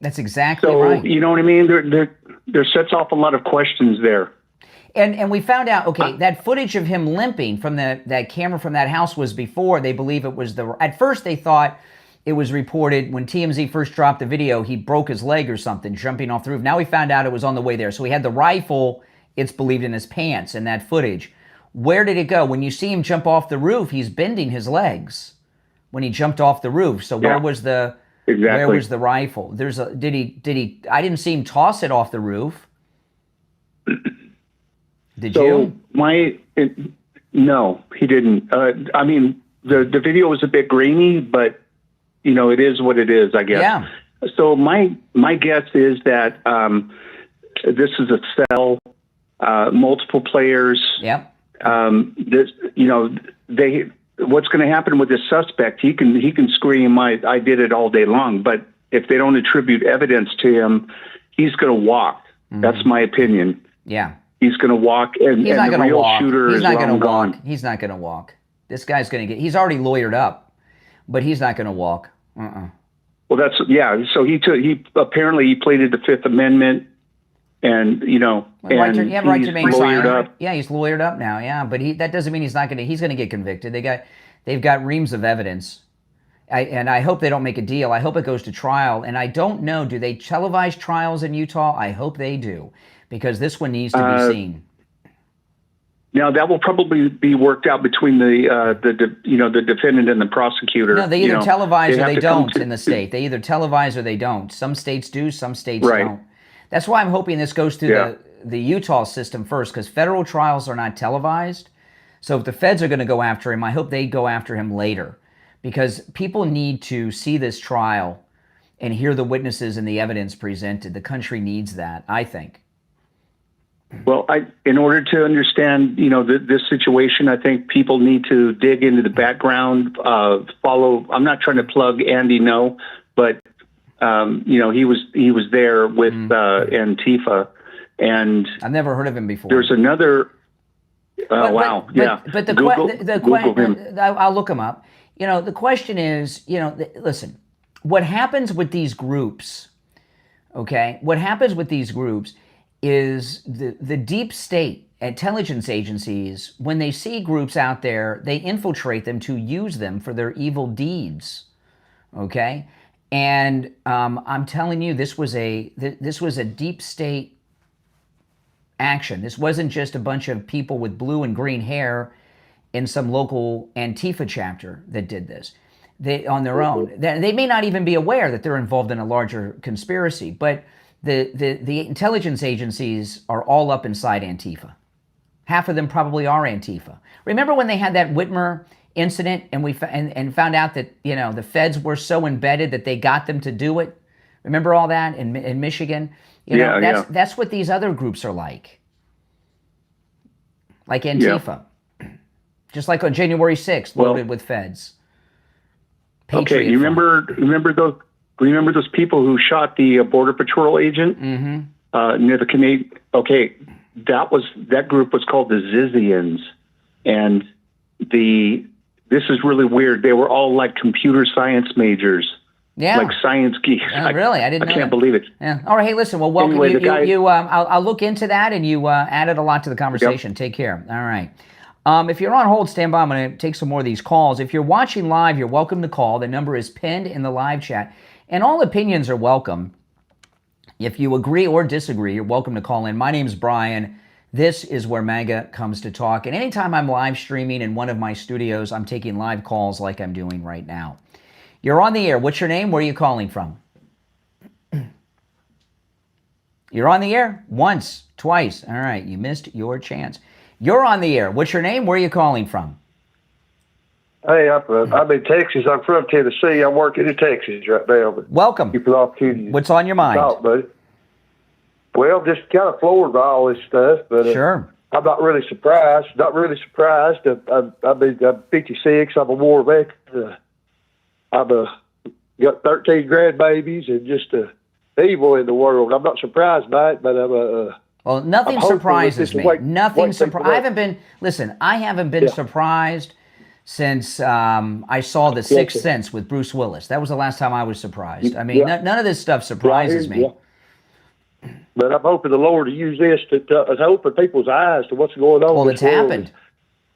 That's exactly right. So you know what I mean? There sets off a lot of questions there. And we found out, that footage of him limping from that camera from that house was before. They believe it was at first they thought it was reported when TMZ first dropped the video, he broke his leg or something, jumping off the roof. Now we found out it was on the way there. So he had the rifle, it's believed, in his pants in that footage. Where did it go? When you see him jump off the roof, he's bending his legs when he jumped off the roof. So where was the rifle? Did he I didn't see him toss it off the roof. Did you? No, he didn't. I mean, the video was a bit grainy, but it is what it is, I guess. Yeah. So my guess is that this is a cell, multiple players. Yep. What's going to happen with this suspect? He can scream, "I did it" all day long, but if they don't attribute evidence to him, he's going to walk. Mm-hmm. That's my opinion. Yeah. He's going to walk, and the real shooter is long gone. He's not going to walk. This guy's going to he's already lawyered up, but he's not going to walk. Well, so he apparently pleaded the Fifth Amendment, and right to remain silent. Up. Yeah, he's lawyered up now. Yeah, but that doesn't mean he's going to get convicted. They've got reams of evidence. And I hope they don't make a deal. I hope it goes to trial. And I don't know, do they televise trials in Utah? I hope they do, because this one needs to be seen. Now that will probably be worked out between the defendant and the prosecutor. No, they either televise or they don't in the state. They either televise or they don't. Some states do, some states don't. That's why I'm hoping this goes through the Utah system first, because federal trials are not televised. So if the feds are going to go after him, I hope they go after him later, because people need to see this trial and hear the witnesses and the evidence presented. The country needs that, I think. Well, in order to understand, this situation, I think people need to dig into the background, follow. I'm not trying to plug Andy No, but he was there with Antifa, and I've never heard of him before. There's another. Wow. But the question, I'll look him up. The question is, listen, what happens with these groups? Okay, what happens with these groups is the deep state intelligence agencies, when they see groups out there, they infiltrate them to use them for their evil deeds. Okay, and I'm telling you, this was a deep state action. This wasn't just a bunch of people with blue and green hair in some local Antifa chapter that did this. They on their own. They may not even be aware that they're involved in a larger conspiracy, but the intelligence agencies are all up inside Antifa. Half of them probably are Antifa. Remember when they had that Whitmer incident and found out that the feds were so embedded that they got them to do it? Remember all that in Michigan? That's what these other groups are like Antifa. Yeah. Just like on January 6th, loaded with feds. Patriot you remember those people who shot the Border Patrol agent near the Canadian? Okay, that group was called the Zizians, and this is really weird. They were all like computer science majors. Yeah, like science geeks. Oh, really? I can't believe it. Yeah. All right. Hey, listen. Well, welcome. Anyway, I'll look into that, and you added a lot to the conversation. Yep. Take care. All right. If you're on hold, stand by. I'm going to take some more of these calls. If you're watching live, you're welcome to call. The number is pinned in the live chat, and all opinions are welcome. If you agree or disagree, you're welcome to call in. My name's Brian. This is where MAGA comes to talk. And anytime I'm live streaming in one of my studios, I'm taking live calls like I'm doing right now. You're on the air. What's your name? Where are you calling from? You're on the air once, twice. All right, you missed your chance. You're on the air. What's your name? Where are you calling from? Hey, I'm in Texas. I'm from Tennessee. I'm working in Texas right now. But welcome. You for the opportunity. What's on your mind? Talk, buddy. Well, just kind of floored by all this stuff, but sure. I'm not really surprised. I'm 56. I'm a war veteran. I've got 13 grandbabies and just evil in the world. I'm not surprised by it, but well, nothing surprises me. Nothing surprises. I haven't been surprised since I saw The Sixth Sense with Bruce Willis. That was the last time I was surprised. I mean, none of this stuff surprises me. But I'm hoping the Lord to use this to open people's eyes to what's going on. Well, it's happened.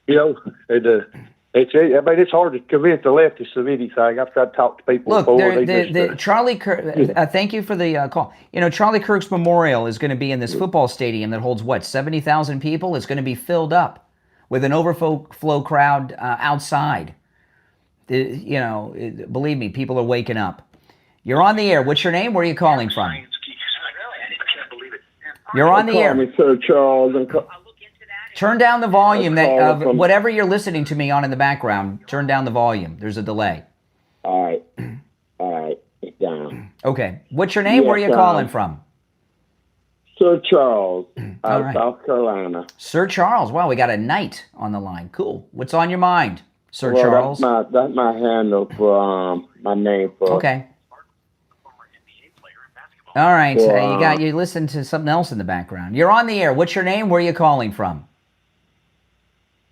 You know, and it's hard to convince the leftists of anything. I've tried to talk to people before. Charlie Kirk, thank you for the call. You know, Charlie Kirk's memorial is going to be in this football stadium that holds, 70,000 people? It's going to be filled up with an overflow crowd outside. Believe me, people are waking up. You're on the air. What's your name? Where are you calling from? You're on the air. Me Sir Charles. Turn down the volume of whatever you're listening to me on in the background. Turn down the volume. There's a delay. All right. It's down. Okay. What's your name? Where are you calling from? Sir Charles, out of South Carolina. Sir Charles. Wow, we got a knight on the line. Cool. What's on your mind, Sir Charles? That's my handle for my name for. Okay. All right. You listen to something else in the background. You're on the air. What's your name? Where are you calling from?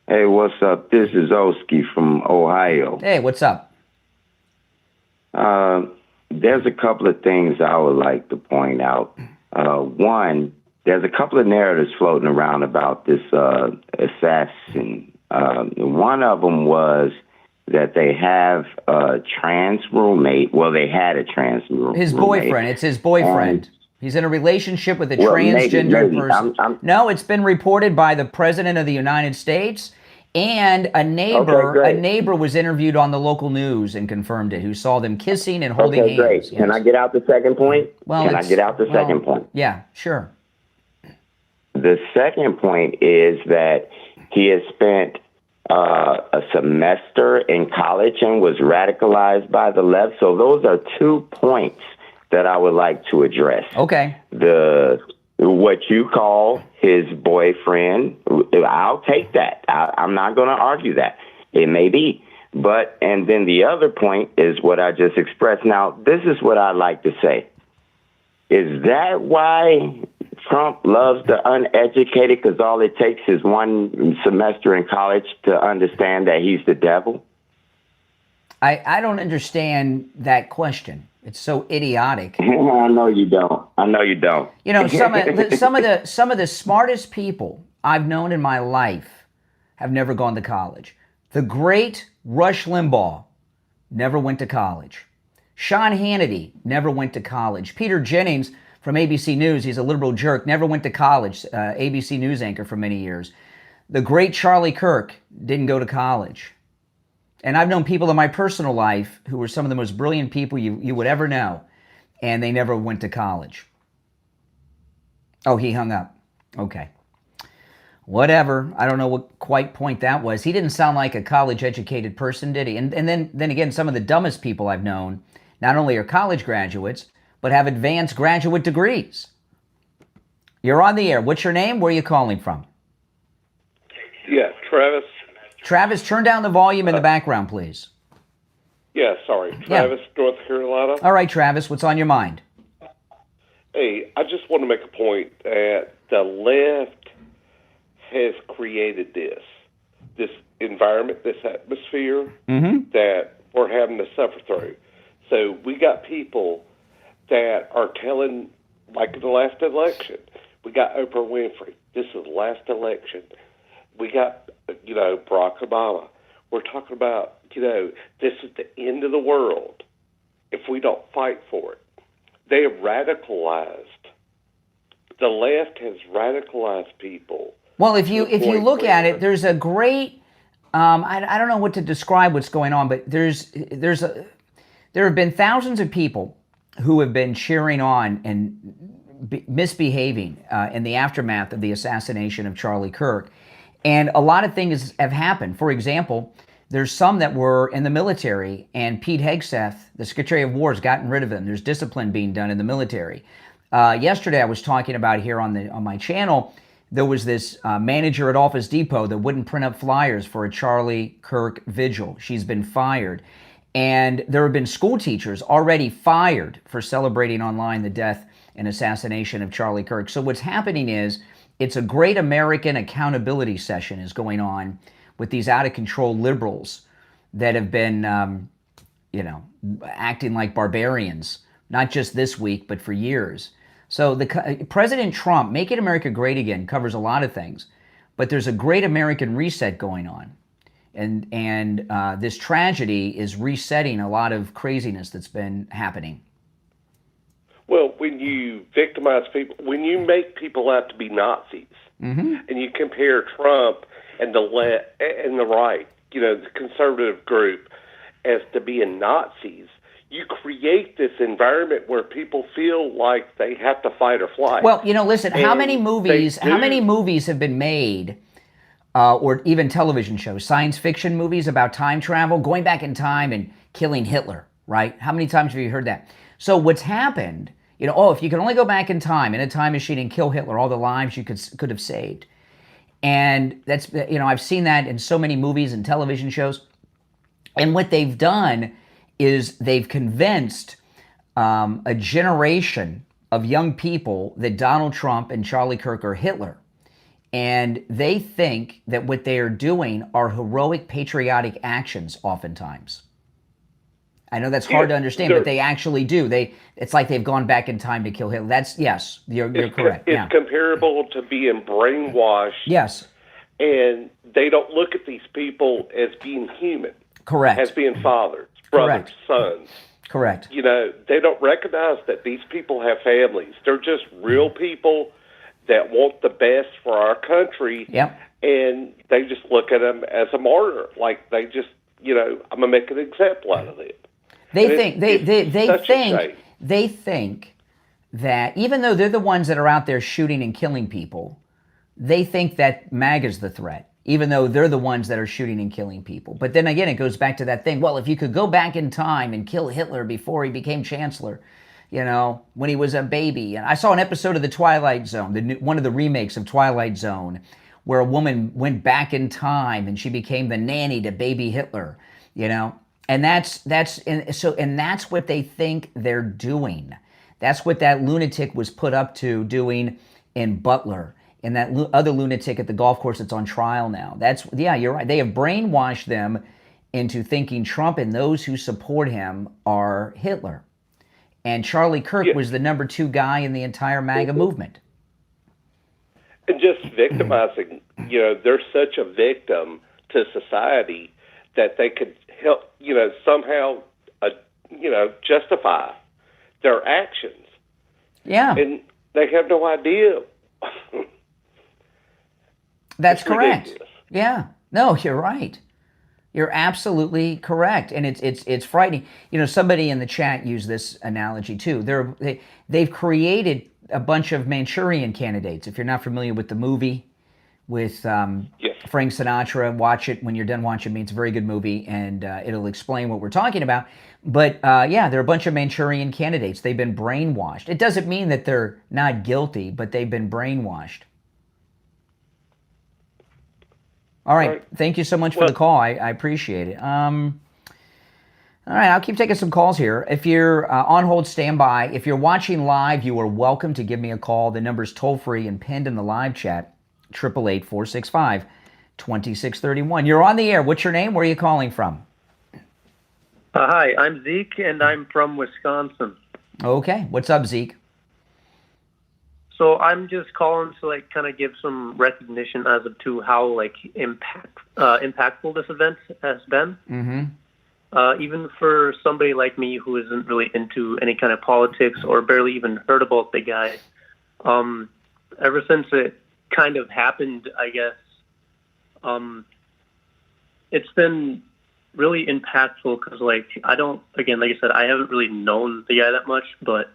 Hey, what's up? This is Oski from Ohio. Hey, what's up? There's a couple of things I would like to point out. One, there's a couple of narratives floating around about this assassin. One of them was that they have a trans roommate. Well, they had a trans roommate. His boyfriend. It's his boyfriend. He's in a relationship with a transgender person. No, it's been reported by the President of the United States, and a neighbor. A neighbor was interviewed on the local news and confirmed it, who saw them kissing and holding hands. Great. Yes. Can I get out the second point? Second point? Yeah, sure. The second point is that he has spent a semester in college and was radicalized by the left. So those are 2 points that I would like to address. Okay. What you call his boyfriend, I'll take that. I'm not going to argue that. It may be. And then the other point is what I just expressed. Now, this is what I like to say. Is that why Trump loves the uneducated? Because all it takes is one semester in college to understand that he's the devil? I don't understand that question. It's so idiotic. I know you don't. You know, some of the smartest people I've known in my life have never gone to college. The great Rush Limbaugh never went to college. Sean Hannity never went to college. Peter Jennings from ABC News, he's a liberal jerk, never went to college. ABC News anchor for many years. The great Charlie Kirk didn't go to college. And I've known people in my personal life who were some of the most brilliant people you would ever know, and they never went to college. Oh, he hung up. Okay. Whatever. I don't know what quite point that was. He didn't sound like a college-educated person, did he? And then again, some of the dumbest people I've known not only are college graduates, but have advanced graduate degrees. You're on the air. What's your name? Where are you calling from? Yeah, Travis. Travis, turn down the volume in the background, please. Yeah, sorry. Travis, North Carolina. All right, Travis, what's on your mind? Hey, I just want to make a point that the left has created this environment, this atmosphere that we're having to suffer through. So we got people that are telling, like in the last election, we got Oprah Winfrey. This is the last election. We got, Barack Obama. We're talking about, this is the end of the world if we don't fight for it. They have radicalized. The left has radicalized people. Well, if you look at it, there's a great, I don't know what to describe what's going on, but there's there have been thousands of people who have been cheering on and misbehaving in the aftermath of the assassination of Charlie Kirk. And a lot of things have happened. For example, there's some that were in the military, and Pete Hegseth, the Secretary of War, has gotten rid of them. There's discipline being done in the military. Yesterday, I was talking about here on my channel, there was this manager at Office Depot that wouldn't print up flyers for a Charlie Kirk vigil. She's been fired. And there have been school teachers already fired for celebrating online the death and assassination of Charlie Kirk. So what's happening is it's a great American accountability session is going on with these out-of-control liberals that have been, acting like barbarians, not just this week, but for years. So President Trump, Making America Great Again, covers a lot of things, but there's a great American reset going on. And this tragedy is resetting a lot of craziness that's been happening. Well, when you victimize people, when you make people out to be Nazis, and you compare Trump and the right, the conservative group, as to being Nazis, you create this environment where people feel like they have to fight or flight. Well, listen, how many movies have been made, or even television shows, science fiction movies about time travel, going back in time and killing Hitler, right? How many times have you heard that? So what's happened, if you could only go back in time in a time machine and kill Hitler, all the lives you could have saved. And that's, I've seen that in so many movies and television shows. And what they've done is they've convinced a generation of young people that Donald Trump and Charlie Kirk are Hitler. And they think that what they are doing are heroic patriotic actions oftentimes. I know that's hard to understand, but they actually do. It's like they've gone back in time to kill Hitler. Yes, you're correct. It's comparable to being brainwashed. Yes. And they don't look at these people as being human. Correct. As being fathers, brothers, sons. Correct. They don't recognize that these people have families. They're just real people that want the best for our country. Yep. And they just look at them as a martyr. Like they just, I'm going to make an example out of it. They think that even though they're the ones that are out there shooting and killing people, they think that MAGA's the threat, even though they're the ones that are shooting and killing people. But then again, it goes back to that thing, well, if you could go back in time and kill Hitler before he became chancellor, when he was a baby. And I saw an episode of The Twilight Zone, one of the remakes of Twilight Zone, where a woman went back in time and she became the nanny to baby Hitler, And that's what they think they're doing. That's what that lunatic was put up to doing in Butler, and that other lunatic at the golf course that's on trial now. You're right. They have brainwashed them into thinking Trump and those who support him are Hitler. And Charlie Kirk was the number 2 guy in the entire MAGA movement. And just victimizing, they're such a victim to society that they could help, somehow, justify their actions. Yeah. And they have no idea. That's correct. Ridiculous. Yeah. No, you're right. You're absolutely correct. And it's frightening. Somebody in the chat used this analogy too. They've created a bunch of Manchurian candidates. If you're not familiar with the movie with Frank Sinatra, watch it. When you're done watching me, it's a very good movie, and it'll explain what we're talking about. But they're a bunch of Manchurian candidates. They've been brainwashed. It doesn't mean that they're not guilty, but they've been brainwashed. All right. Thank you so much for the call. I appreciate it. All right, I'll keep taking some calls here. If you're on hold, stand by. If you're watching live, you are welcome to give me a call. The number's toll-free and pinned in the live chat, 888-465-2631. You're on the air. What's your name? Where are you calling from? Hi, I'm Zeke, and I'm from Wisconsin. Okay. What's up, Zeke? So I'm just calling to kind of give some recognition as to how impactful this event has been. Mm-hmm. Even for somebody like me who isn't really into any kind of politics or barely even heard about the guy, ever since it kind of happened, I guess, it's been really impactful because, like, I don't, again, like I said, I haven't really known the guy that much, but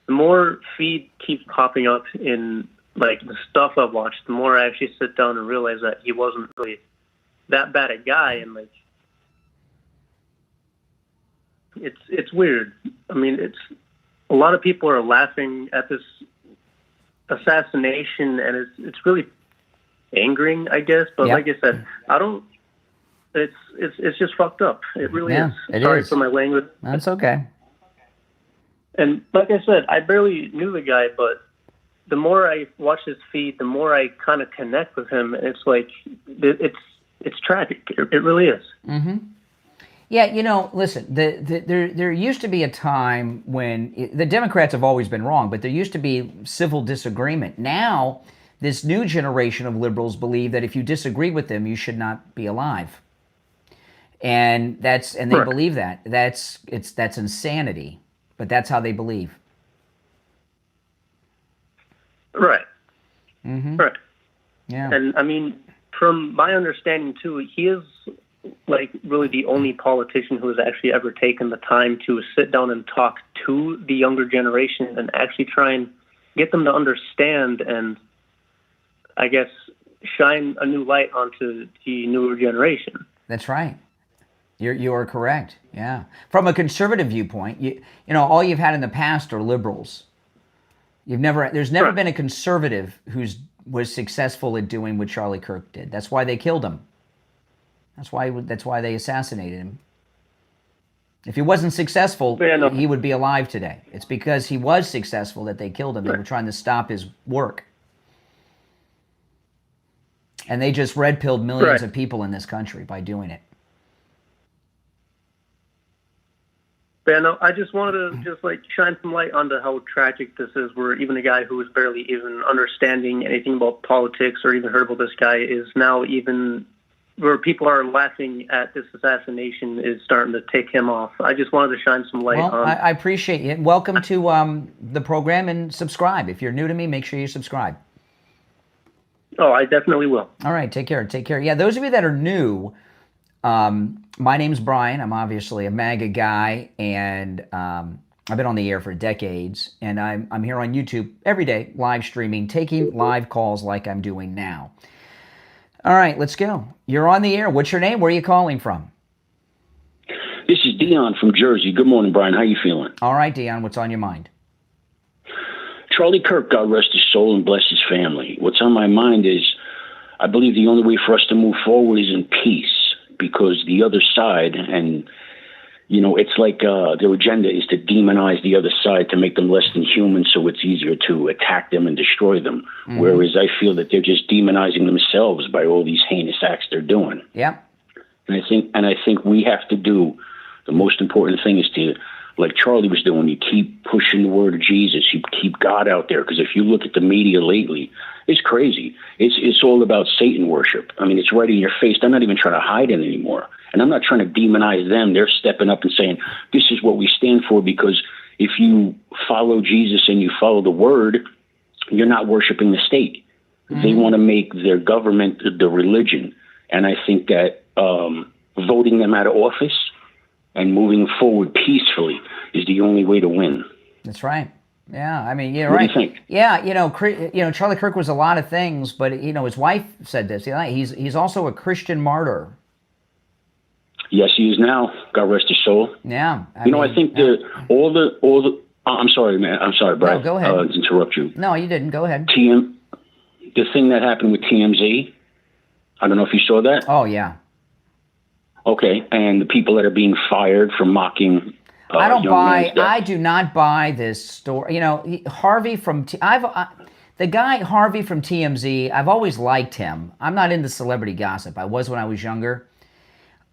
the more feed keeps popping up in, like, the stuff I've watched, the more I actually sit down and realize that he wasn't really that bad a guy, and, like, it's weird. I mean, a lot of people are laughing at this assassination, and it's really angering, I guess. But like I said, I don't. It's just fucked up. It really is. Sorry for my language. That's okay. And like I said, I barely knew the guy, but the more I watch his feed, the more I kind of connect with him. And it's like it's tragic. It really is. Mm-hmm. Yeah, you know, listen, there used to be a time when the Democrats have always been wrong, but there used to be civil disagreement. Now, this new generation of liberals believe that if you disagree with them, you should not be alive. And they believe that. That's insanity, but that's how they believe. Right. Mm-hmm. Right. Yeah. And I mean, from my understanding too, he is like really the only politician who has actually ever taken the time to sit down and talk to the younger generation and actually try and get them to understand and, I guess, shine a new light onto the newer generation. That's right. You are correct. Yeah. From a conservative viewpoint, you know, all you've had in the past are liberals. There's never been a conservative was successful at doing what Charlie Kirk did. That's why they killed him. That's why they assassinated him. If he wasn't successful, he would be alive today. It's because he was successful that they killed him. They were trying to stop his work. And they just red-pilled millions of people in this country by doing it. Yeah, no, I just wanted to just like shine some light onto how tragic this is, where even a guy who was barely even understanding anything about politics or even heard about this guy is now even where people are laughing at this assassination is starting to take him off. I just wanted to shine some light on. I appreciate it. Welcome to the program, and subscribe. If you're new to me, make sure you subscribe. Oh, I definitely will. All right, take care. Take care. Yeah, those of you that are new, my name's Brian. I'm obviously a MAGA guy, and I've been on the air for decades, and I'm here on YouTube every day, live streaming, taking live calls like I'm doing now. All right, let's go. You're on the air. What's your name? Where are you calling from? This is Dion from Jersey. Good morning, Brian. How you feeling? All right, Dion. What's on your mind? Charlie Kirk, God rest his soul and bless his family. What's on my mind is I believe the only way for us to move forward is in peace, because the other side, and, you know, it's like their agenda is to demonize the other side to make them less than human, so it's easier to attack them and destroy them. Mm-hmm. Whereas I feel that they're just demonizing themselves by all these heinous acts they're doing. Yeah. And I think we have to do, the most important thing is to, like Charlie was doing, you keep pushing the word of Jesus, you keep God out there, because if you look at the media lately, it's crazy. It's all about Satan worship. I mean, it's right in your face. They're not even trying to hide it anymore. And I'm not trying to demonize them. They're stepping up and saying, this is what we stand for, because if you follow Jesus and you follow the word, you're not worshiping the state. Mm-hmm. They want to make their government the religion. And I think that voting them out of office and moving forward peacefully is the only way to win. That's right. Yeah, I mean, you're right. What do you think? Yeah, you know, Charlie Kirk was a lot of things, but you know, his wife said this. He's also a Christian martyr. Yes, he is now. God rest his soul. Yeah, I think all the. I'm sorry, man. I'm sorry, Brad. No, go ahead. To interrupt you. No, you didn't. Go ahead. The thing that happened with TMZ. I don't know if you saw that. Oh yeah. Okay, and the people that are being fired for mocking. I do not buy this story. You know, Harvey from the guy Harvey from TMZ. I've always liked him. I'm not into celebrity gossip. I was when I was younger.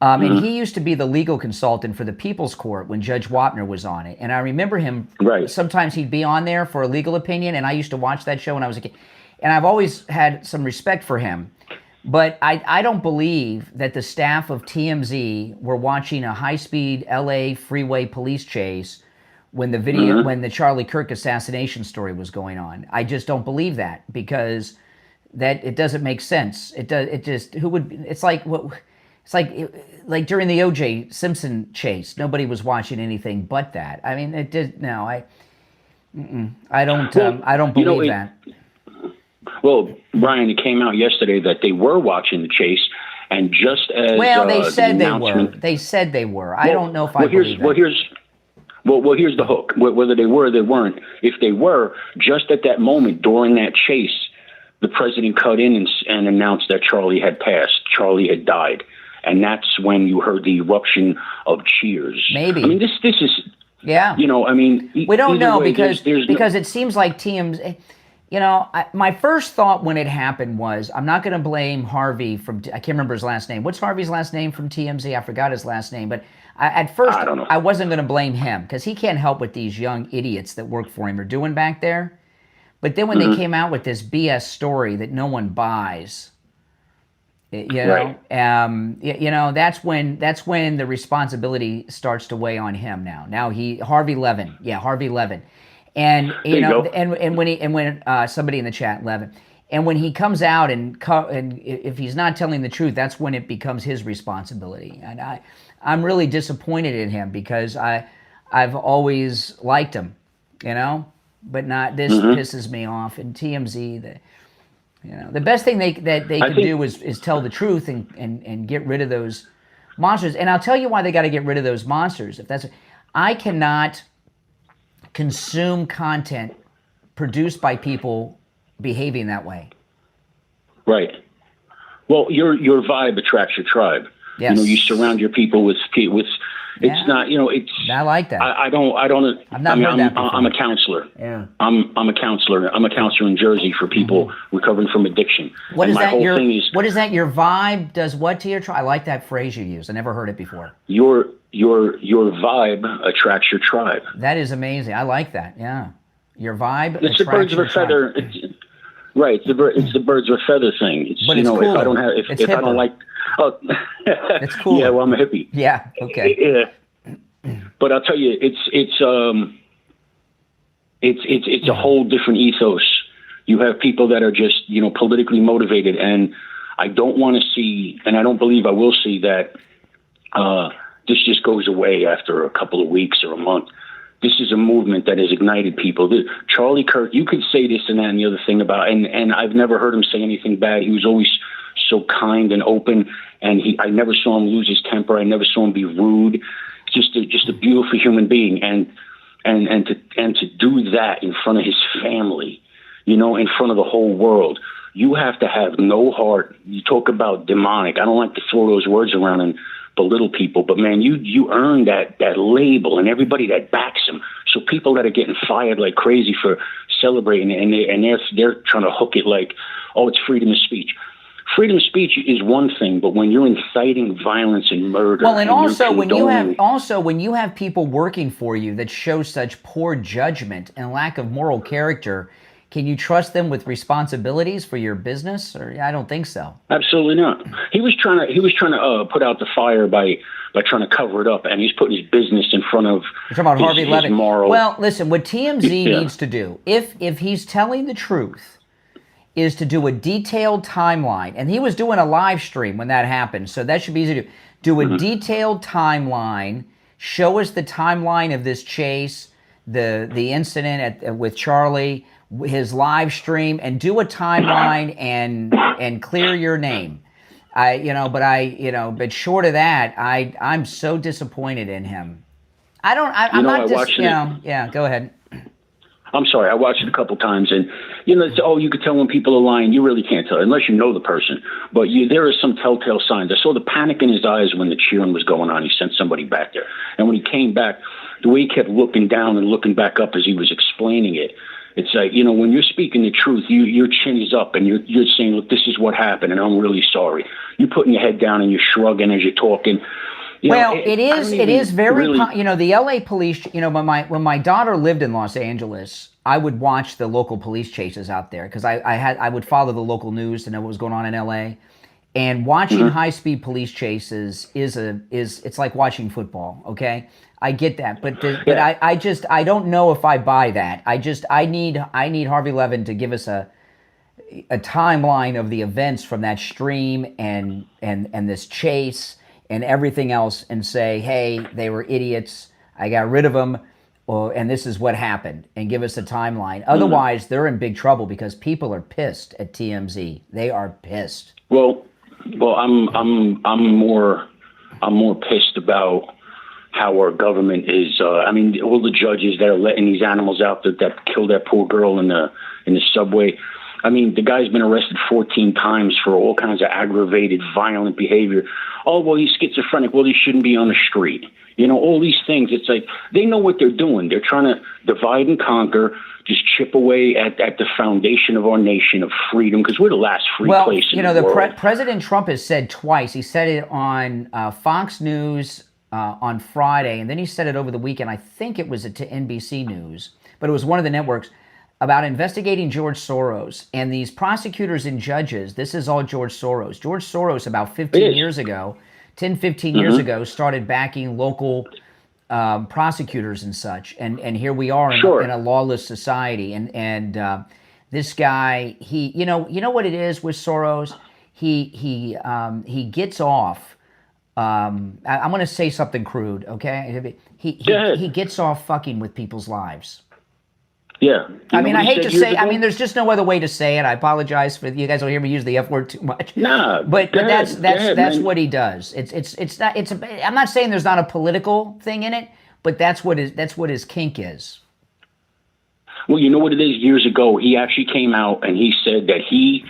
And he used to be the legal consultant for the People's Court when Judge Wapner was on it. And I remember him. Right. Sometimes he'd be on there for a legal opinion, and I used to watch that show when I was a kid. And I've always had some respect for him. But I don't believe that the staff of TMZ were watching a high-speed LA freeway police chase when the video, when the Charlie Kirk assassination story was going on. I just don't believe that, because it doesn't make sense. It's like what It's like during the O.J. Simpson chase, nobody was watching anything but that. I mean, it did. No, I don't believe that. Well, Brian, it came out yesterday that they were watching the chase, and just as they said they were. They said they were. I don't know if I believe that. Here's the hook. Whether they were or they weren't. If they were, just at that moment during that chase, the president cut in and announced that Charlie had passed. Charlie had died. And that's when you heard the eruption of cheers. Maybe. I mean, this is... Yeah. You know, I mean... We don't know because it seems like TMZ... You know, my first thought when it happened was, I'm not going to blame Harvey from... I can't remember his last name. What's Harvey's last name from TMZ? I forgot his last name. But at first, I wasn't going to blame him because he can't help what these young idiots that work for him are doing back there. But then when they came out with this BS story that no one buys... You know, you know, that's when the responsibility starts to weigh on him now. Now Harvey Levin, and you know, and when somebody in the chat, Levin, and when he comes out and if he's not telling the truth, that's when it becomes his responsibility. And I'm really disappointed in him because I've always liked him, you know, but not this pisses me off. And TMZ, the best thing they can do is tell the truth and get rid of those monsters. And I'll tell you why they got to get rid of those monsters. I cannot consume content produced by people behaving that way. Right. Well, your vibe attracts your tribe. Yes. You know, you surround your people with. It's not. You know, it's. I like that. I don't. I've not heard that before. I'm a counselor. Yeah. I'm a counselor. I'm a counselor in Jersey for people recovering from addiction. What is that? What is that? Your vibe does what to your tribe? I like that phrase you use. I never heard it before. Your vibe attracts your tribe. That is amazing. I like that. Yeah. Your vibe. It's the birds of a feather. Right. It's the birds of a feather thing. It's, but you it's know, cool. if I don't have, if I don't like, it's cool. Yeah, well, I'm a hippie. Yeah. Okay. Yeah. But I'll tell you, it's a whole different ethos. You have people that are just, you know, politically motivated, and I don't want to see, and I don't believe I will see that this just goes away after a couple of weeks or a month. This is a movement that has ignited people. Charlie Kirk, you could say this and that and the other thing about, and I've never heard him say anything bad. He was always so kind and open, and I never saw him lose his temper. I never saw him be rude. Just a beautiful human being, and to do that in front of his family, you know, in front of the whole world, you have to have no heart. You talk about demonic. I don't like to throw those words around and belittle people, but man, you earn that label, and everybody that backs him. So people that are getting fired like crazy for celebrating it, and they're trying to hook it like, oh, it's freedom of speech. Freedom of speech is one thing, but when you're inciting violence and murder, well, and also when you have people working for you that show such poor judgment and lack of moral character, can you trust them with responsibilities for your business? Or I don't think so. Absolutely not. He was trying to put out the fire by trying to cover it up, and he's putting his business in front of. You're talking about Harvey Levin. Moral. Well, listen, what TMZ needs to do, if he's telling the truth, is to do a detailed timeline. And he was doing a live stream when that happened, so that should be easy to do. Do a detailed timeline, show us the timeline of this chase, the incident with Charlie, his live stream, and do a timeline and clear your name. But short of that, I'm so disappointed in him. Yeah, go ahead. I'm sorry, I watched it a couple times, and you know, you could tell when people are lying. You really can't tell unless you know the person. But there are some telltale signs. I saw the panic in his eyes when the cheering was going on. He sent somebody back there, and when he came back, the way he kept looking down and looking back up as he was explaining it, it's like, you know, when you're speaking the truth, your chin is up, and you're saying, look, this is what happened, and I'm really sorry. You're putting your head down and you're shrugging as you're talking. It is very, you know, the LA police, you know, when my daughter lived in Los Angeles, I would watch the local police chases out there because I would follow the local news to know what was going on in LA. And watching high-speed police chases it's like watching football, okay? I get that, but I don't know if I buy that. I need Harvey Levin to give us a timeline of the events from that stream and this chase and everything else and say, hey, they were idiots, I got rid of them, and this is what happened, and give us a timeline. Otherwise, they're in big trouble because people are pissed at TMZ. They are pissed. Well, I'm more pissed about how our government is. I mean, all the judges that are letting these animals out that killed that poor girl in the subway. I mean, the guy's been arrested 14 times for all kinds of aggravated, violent behavior. Oh, well, he's schizophrenic. Well, he shouldn't be on the street. You know, all these things. It's like they know what they're doing. They're trying to divide and conquer, just chip away at the foundation of our nation of freedom, because we're the last free place in the world. President Trump has said twice. He said it on Fox News on Friday, and then he said it over the weekend. I think it was to NBC News, but it was one of the networks, about investigating George Soros. And these prosecutors and judges, this is all George Soros. George Soros, about 15 years ago, 10, 15 years ago, started backing local prosecutors and such. And here we are in a lawless society. And this guy, you know what it is with Soros? He gets off. I'm going to say something crude, okay? He gets off fucking with people's lives. Yeah. I mean, I hate to say, I mean, there's just no other way to say it. I apologize for you guys will hear me use the F word too much. Nah, but that's what he does. I'm not saying there's not a political thing in it, but that's what his kink is. Well, you know what it is? Years ago, he actually came out and he said that he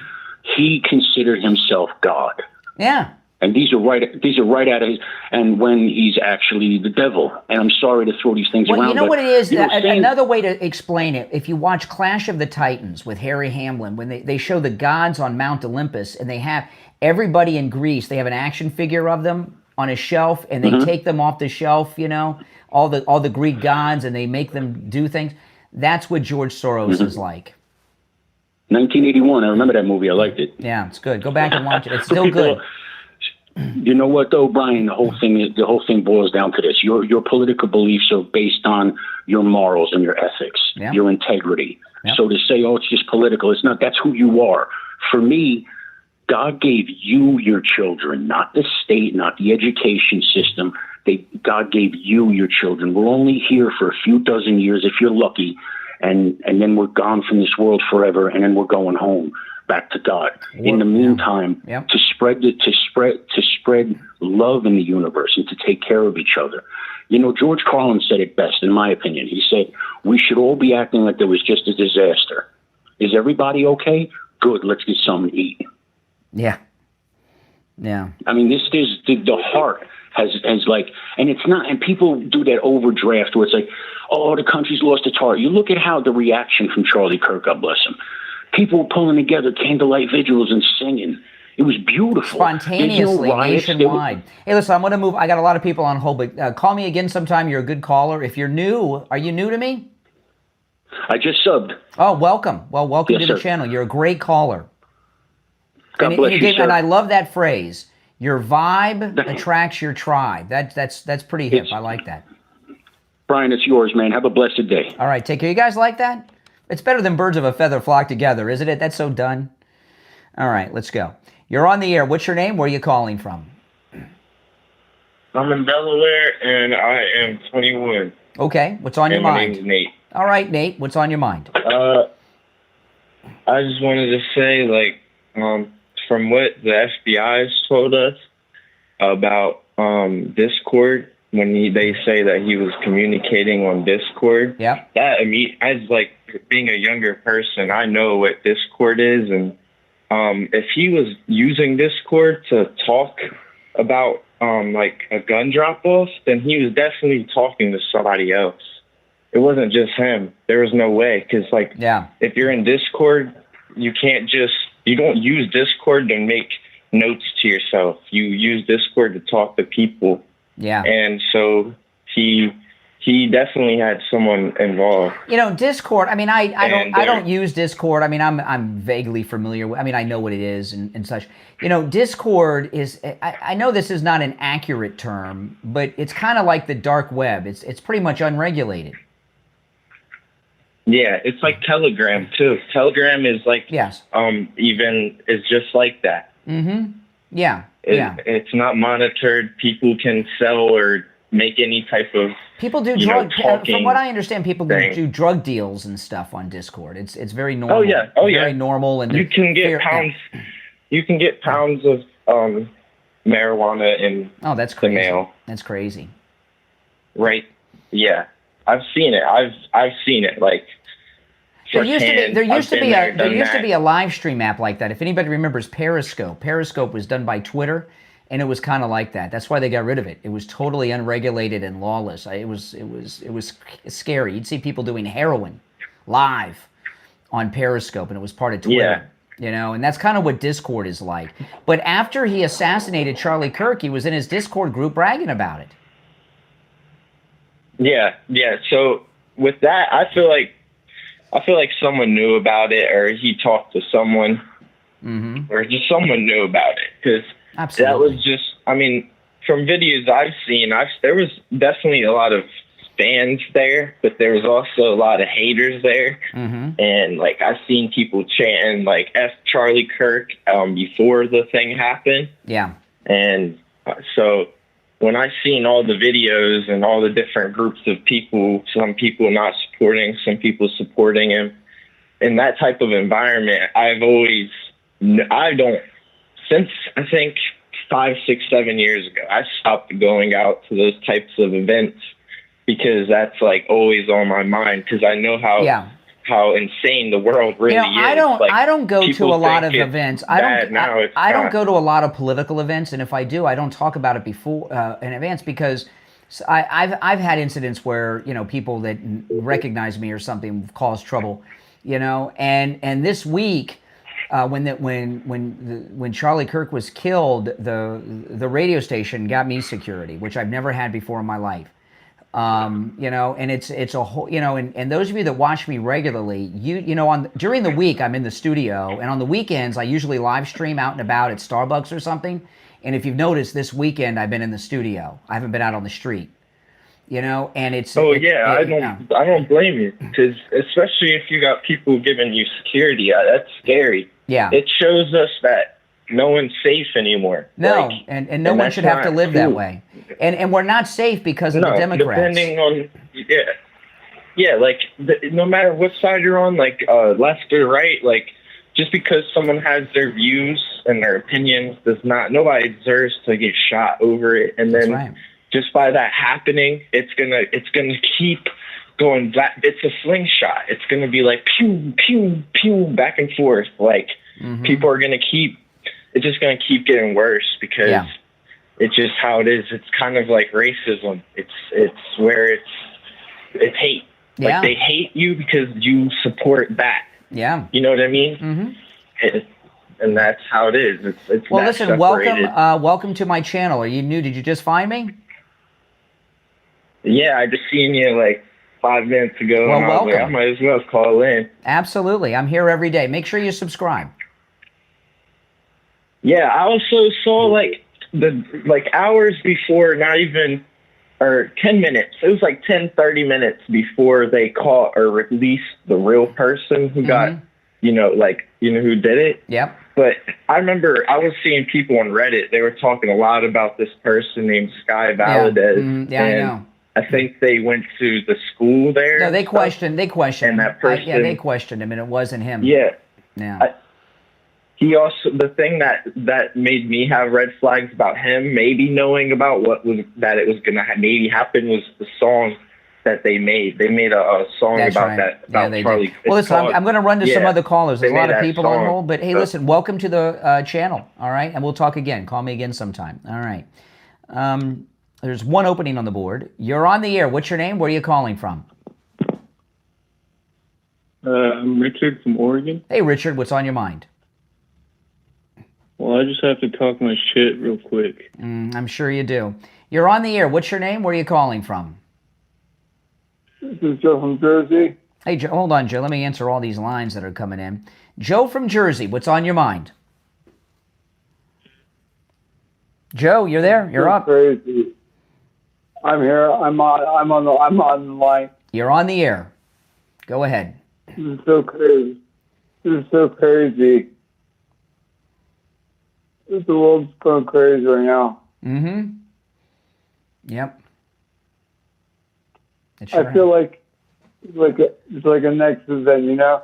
considered himself God. Yeah. And these are right out of his, and when he's actually the devil. And I'm sorry to throw these things around. You know what it is? Another way to explain it, if you watch Clash of the Titans with Harry Hamlin, when they show the gods on Mount Olympus, and they have everybody in Greece, they have an action figure of them on a shelf, and they take them off the shelf, you know, all the Greek gods, and they make them do things. That's what George Soros is like. 1981, I remember that movie. I liked it. Yeah, it's good. Go back and watch it. It's still good. You know what, though, Brian? The whole thing boils down to this: your political beliefs are based on your morals and your ethics, your integrity. Yep. So to say, "Oh, it's just political," it's not. That's who you are. For me, God gave you your children, not the state, not the education system. God gave you your children. We're only here for a few dozen years, if you're lucky, and then we're gone from this world forever, and then we're going home. Back to God. In the meantime, to spread love in the universe and to take care of each other. You know, George Carlin said it best, in my opinion. He said, we should all be acting like there was just a disaster. Is everybody okay? Good, let's get something to eat. Yeah. Yeah. I mean, the heart has like, and it's not, and people do that overdraft where it's like, oh, the country's lost its heart. You look at how the reaction from Charlie Kirk, God bless him, people were pulling together candlelight vigils and singing. It was beautiful. Spontaneously, nationwide. Hey, listen, I'm going to move. I got a lot of people on hold, but call me again sometime. You're a good caller. If you're new, are you new to me? I just subbed. Oh, welcome. Well, welcome to the channel. You're a great caller. God bless you, sir. And I love that phrase. Your vibe attracts your tribe. That's pretty hip. I like that. Brian, it's yours, man. Have a blessed day. All right, take care. You guys like that? It's better than birds of a feather flock together, isn't it? That's so done. All right, let's go. You're on the air. What's your name? Where are you calling from? I'm in Delaware, and I am 21. Okay, what's on your mind? My name's Nate. All right, Nate, what's on your mind? I just wanted to say, like, from what the FBI has told us about Discord, when they say that he was communicating on Discord, that as like being a younger person, I know what Discord is, and if he was using Discord to talk about like a gun drop off, then he was definitely talking to somebody else. It wasn't just him. There was no way, because like if you're in Discord, you don't use Discord to make notes to yourself. You use Discord to talk to people. Yeah. And so he definitely had someone involved. You know, Discord, I mean, I don't use Discord. I mean, I'm vaguely familiar with, I mean, I know what it is and such. You know, Discord is, I know this is not an accurate term, but it's kind of like the dark web. It's pretty much unregulated. Yeah, it's like Telegram too. Telegram is like even is just like that. Mm-hmm. Yeah. It's not monitored. People can sell or make any type of people do from what I understand, people do drug deals and stuff on Discord. It's very normal. Very normal, and you can get pounds. You can get pounds of marijuana in that's crazy. The mail. That's crazy. Right. Yeah. I've seen it. I've seen it. Like there used to be a live stream app like that. If anybody remembers Periscope, Periscope was done by Twitter, and it was kind of like that. That's why they got rid of it. It was totally unregulated and lawless. It was scary. You'd see people doing heroin live on Periscope, and it was part of Twitter. You know, and that's kind of what Discord is like. But after he assassinated Charlie Kirk, he was in his Discord group bragging about it. Yeah. So with that, I feel like someone knew about it, or he talked to someone, or just someone knew about it, because that was just. I mean, from videos I've seen, there was definitely a lot of fans there, but there was also a lot of haters there, and like I've seen people chanting like "F Charlie Kirk" before the thing happened. Yeah, and so. When I seen all the videos and all the different groups of people, some people not supporting, some people supporting him, in that type of environment, since I think 5, 6, 7 years ago, I stopped going out to those types of events because that's like always on my mind, because I know how insane the world really is. I don't go to a lot of events. I don't go to a lot of political events, and if I do, I don't talk about it before in advance, because I've had incidents where people that recognize me or something cause trouble, and this week when Charlie Kirk was killed, the radio station got me security, which I've never had before in my life. And it's a whole, and those of you that watch me regularly, during the week I'm in the studio, and on the weekends I usually live stream out and about at Starbucks or something. And if you've noticed, this weekend I've been in the studio. I haven't been out on the street, and it's. I don't blame you, because especially if you got people giving you security, that's scary. Yeah. It shows us that no one's safe anymore. No, and no one should have to live that way. And we're not safe because of the Democrats. Depending on, like no matter what side you're on, like left or right, like just because someone has their views and their opinions nobody deserves to get shot over it. And then just by that happening, it's gonna keep going back. It's a slingshot. It's gonna be like pew pew pew back and forth. Like people are gonna keep. It's just going to keep getting worse, because it's just how it is. It's kind of like racism. It's where it's hate. Like they hate you because you support that. Yeah. You know what I mean? And that's how it is. It's well, listen, welcome to my channel. Are you new? Did you just find me? Yeah, I just seen you like 5 minutes ago. Well, and I was like, I might as well call in. Absolutely. I'm here every day. Make sure you subscribe. Yeah, I also saw like hours before, not even, or 10 minutes. It was like 30 minutes before they caught or released the real person who got, who did it. Yep. But I remember I was seeing people on Reddit. They were talking a lot about this person named Sky Valadez. I know. I think they went to the school there. No, they questioned. And that person. they questioned him, and it wasn't him. Yeah. Yeah. He also, the thing that made me have red flags about him, maybe knowing about it was going to maybe happen, was the song that they made. They made a song about Charlie. Well, listen, I'm going to run to some other callers. There's a lot of people on hold, but hey, listen, welcome to the channel, all right? And we'll talk again. Call me again sometime, all right? There's one opening on the board. You're on the air. What's your name? Where are you calling from? I'm Richard from Oregon. Hey, Richard, what's on your mind? Well, I just have to talk my shit real quick. I'm sure you do. You're on the air. What's your name? Where are you calling from? This is Joe from Jersey. Hey, Joe, hold on, Joe. Let me answer all these lines that are coming in. Joe from Jersey, what's on your mind? Joe, you're there? You're up. Crazy. I'm here. I'm on the line. You're on the air. Go ahead. This is so crazy. This is so crazy. The world's going crazy right now. Mm-hmm. Yep. I feel like it's like a next event, you know?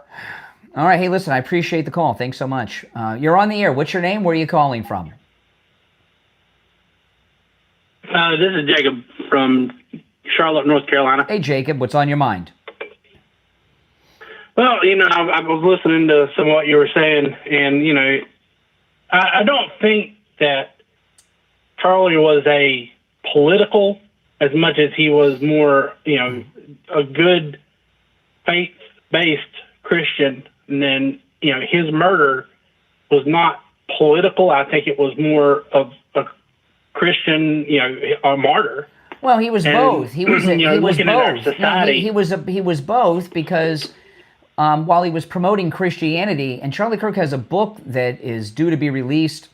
All right. Hey, listen, I appreciate the call. Thanks so much. You're on the air. What's your name? Where are you calling from? This is Jacob from Charlotte, North Carolina. Hey, Jacob, what's on your mind? Well, you know, I was listening to some of what you were saying, and, you know, I don't think that Charlie was a political as much as he was more, you know, a good faith-based Christian. And then, you know, his murder was not political. I think it was more of a Christian, you know, a martyr. Well, he was both. He was. You know, he was looking at our both. society. He was both because while he was promoting Christianity, and Charlie Kirk has a book that is due to be released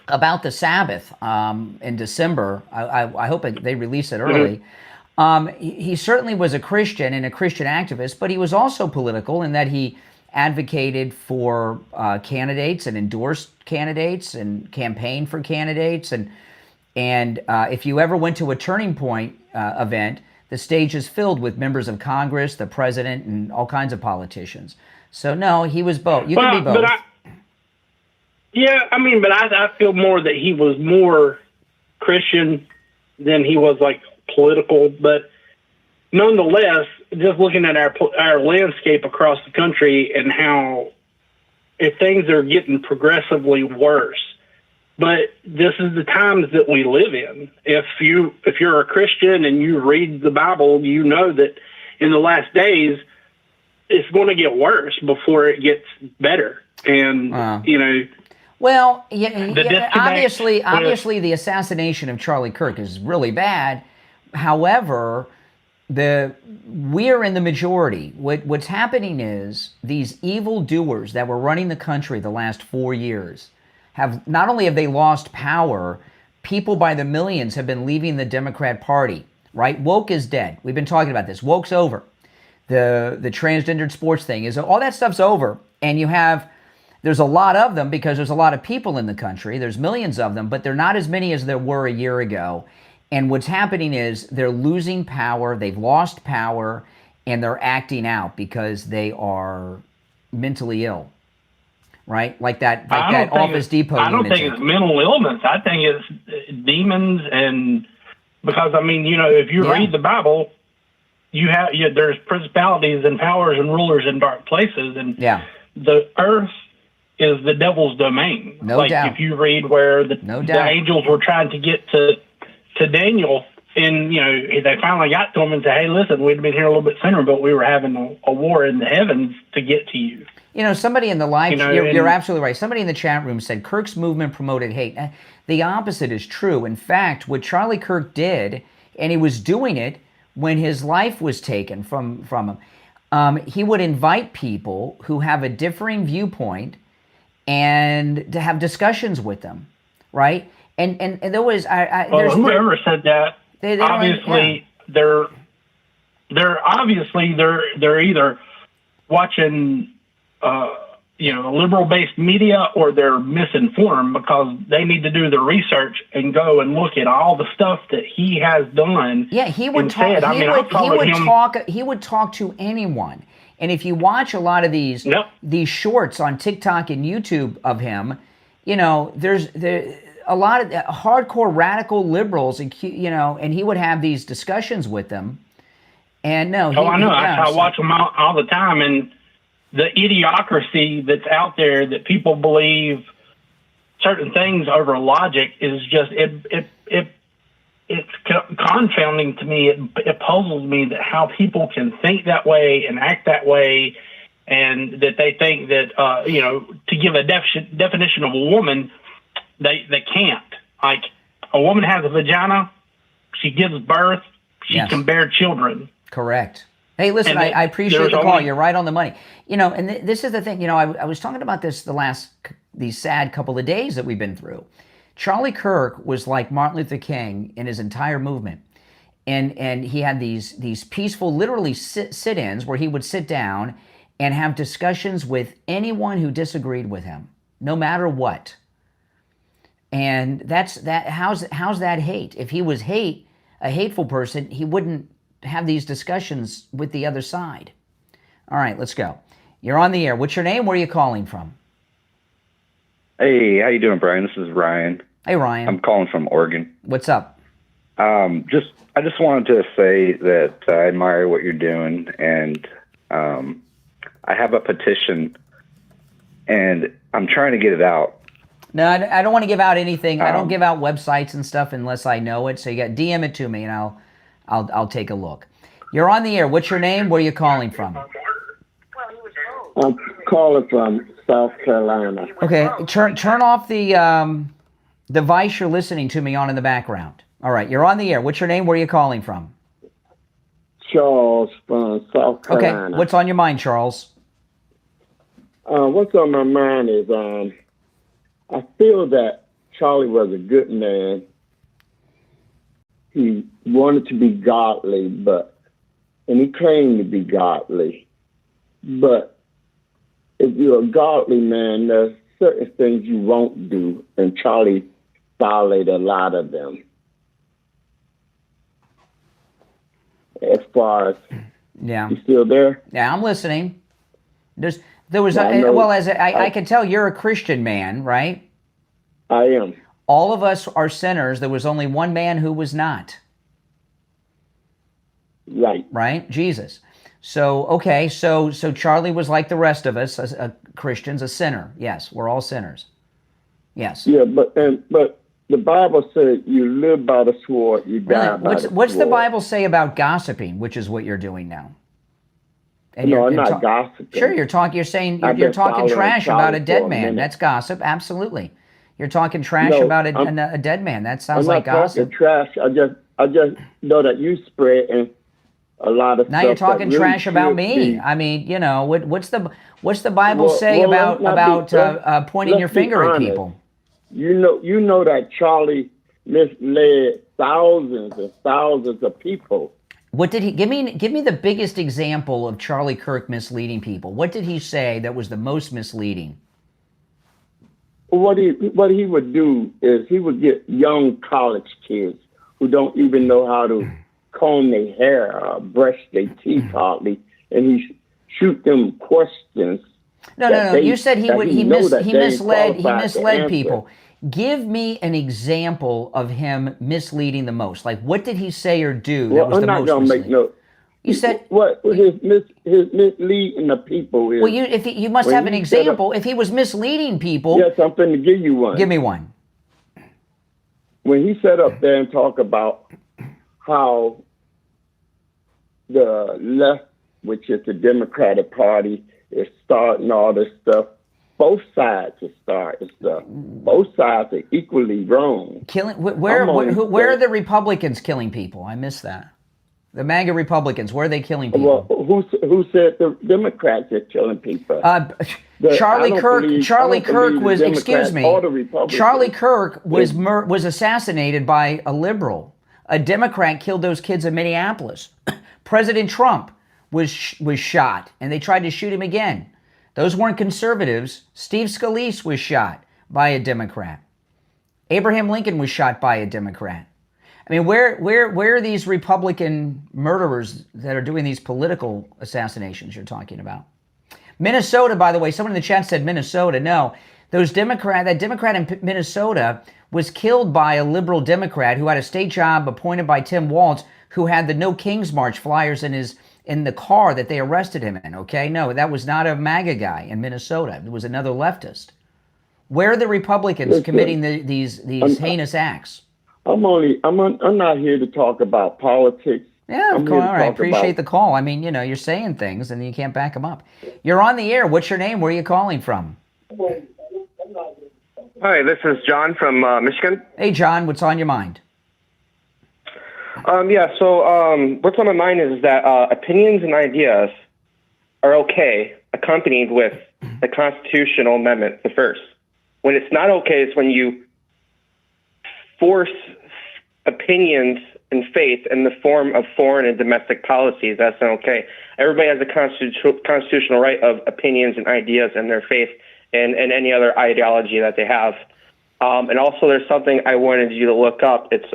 about the Sabbath in December. I hope they release it early. He certainly was a Christian and a Christian activist, but he was also political in that he advocated for candidates and endorsed candidates and campaigned for candidates. And if you ever went to a Turning Point event, the stage is filled with members of Congress, the president, and all kinds of politicians. So no, he was both. You can be both. But I feel more that he was more Christian than he was like political. But nonetheless, just looking at our landscape across the country and how if things are getting progressively worse, but this is the times that we live in. If you're a Christian and you read the Bible, you know that in the last days it's going to get worse before it gets better. And you know. Well, obviously, the assassination of Charlie Kirk is really bad. However, we're in the majority. What's happening is these evil doers that were running the country the last 4 years have not only have they lost power, people by the millions have been leaving the Democrat Party. Right? Woke is dead. We've been talking about this. Woke's over. The transgendered sports thing is all that stuff's over, and there's a lot of them because there's a lot of people in the country. There's millions of them, but they're not as many as there were a year ago. And what's happening is they're losing power. They've lost power, and they're acting out because they are mentally ill. Right? Like that Office Depot. I don't think it's mental illness. I think it's demons, and because I mean, you know, if you read the Bible, there's principalities and powers and rulers in dark places, and the earth is the devil's domain. No doubt. If you read where the angels were trying to get to Daniel, and you know they finally got to him and said, "Hey, listen, we'd been here a little bit sooner, but we were having a war in the heavens to get to you." You know, somebody in the live, you're absolutely right. Somebody in the chat room said Kirk's movement promoted hate. The opposite is true. In fact, what Charlie Kirk did, and he was doing it when his life was taken from him, he would invite people who have a differing viewpoint and to have discussions with them, right? And there was whoever said that, they're either watching liberal-based media, or they're misinformed because they need to do the research and go and look at all the stuff that he has done. Yeah, he would talk. He would talk to anyone. And if you watch a lot of these shorts on TikTok and YouTube of him, you know, there's a lot of hardcore radical liberals, and you know, and he would have these discussions with them. And I know. I watch them all the time, and the idiocracy that's out there that people believe certain things over logic is just it's confounding to me. It puzzles me that how people can think that way and act that way, and that they think that to give a definition of a woman, they can't. Like, a woman has a vagina, she gives birth, she can bear children. Correct. Hey, listen, I appreciate the call. You're right on the money. You know, and this is the thing. You know, I was talking about this these sad couple of days that we've been through. Charlie Kirk was like Martin Luther King in his entire movement. and he had these peaceful, literally sit-ins where he would sit down and have discussions with anyone who disagreed with him, no matter what. And that's that. How's that hate? If he was a hateful person, he wouldn't have these discussions with the other side. All right, let's go. You're on the air. What's your name? Where are you calling from? Hey, how you doing, Brian? This is Ryan. Hey, Ryan. I'm calling from Oregon. What's up? I just wanted to say that I admire what you're doing, and I have a petition, and I'm trying to get it out. No, I don't want to give out anything. I don't give out websites and stuff unless I know it. So you got DM it to me, and I'll take a look. You're on the air. What's your name? Where are you calling from? I'm calling from South Carolina. Okay, turn off the device you're listening to me on in the background. All right, you're on the air. What's your name? Where are you calling from? Charles from South Carolina. Okay, what's on your mind, Charles? What's on my mind is I feel that Charlie was a good man. He wanted to be godly, and he claimed to be godly. But if you're a godly man, there's certain things you won't do, and Charlie violated a lot of them. As far as you still there? Yeah, I'm listening. I can tell you're a Christian man, right? I am. All of us are sinners. There was only one man who was not. Right. Right? Jesus. So, okay, so Charlie was like the rest of us, Christians, a sinner. Yes, we're all sinners. Yes. Yeah, but the Bible says you live by the sword, you die by the sword. What's the Bible say about gossiping, which is what you're doing now? And no, I'm not gossiping. Sure, you're talking trash about a dead man. That's gossip, absolutely. You're talking trash about a dead man. That sounds like gossip. I'm not talking trash. I just know that you spread a lot of now stuff. You're talking trash about me. I mean, what's the Bible say about pointing your finger at people? You know that Charlie misled thousands and thousands of people. What did he give me the biggest example of Charlie Kirk misleading people? What did he say that was the most misleading? What he would do is he would get young college kids who don't even know how to comb their hair or brush their teeth hardly, and he shoot them questions. No. You said he misled people. Give me an example of him misleading the most. Like, what did he say or do that was the most misleading? You said what his misleading the people is. Well, you must have an example. If he was misleading people, yes, I'm going to give you one. Give me one. When he sat up there and talked about how the left, which is the Democratic Party, is starting all this stuff. Both sides are starting stuff. Both sides are equally wrong. Where are the Republicans killing people? I missed that. The MAGA Republicans, where are they killing people? Well, who said the Democrats are killing people? Charlie Kirk was, excuse me, Charlie Kirk was assassinated by a liberal. A Democrat killed those kids in Minneapolis. President Trump was shot, and they tried to shoot him again. Those weren't conservatives. Steve Scalise was shot by a Democrat. Abraham Lincoln was shot by a Democrat. I mean, where are these Republican murderers that are doing these political assassinations you're talking about? Minnesota, by the way, someone in the chat said Minnesota. No, that Democrat in Minnesota was killed by a liberal Democrat who had a state job appointed by Tim Walz, who had the No Kings March flyers in the car that they arrested him in. Okay, no, that was not a MAGA guy in Minnesota. It was another leftist. Where are the Republicans committing these heinous acts? I'm not here to talk about politics. Yeah, all right. I appreciate the call. I mean, you're saying things and you can't back them up. You're on the air. What's your name? Where are you calling from? Hi, this is John from Michigan. Hey, John, what's on your mind? So what's on my mind is that opinions and ideas are okay, accompanied with the constitutional amendment, the first. When it's not okay is when you force opinions and faith in the form of foreign and domestic policies. That's not okay. Everybody has a constitutional right of opinions and ideas and their faith and any other ideology that they have. And also there's something I wanted you to look up. It's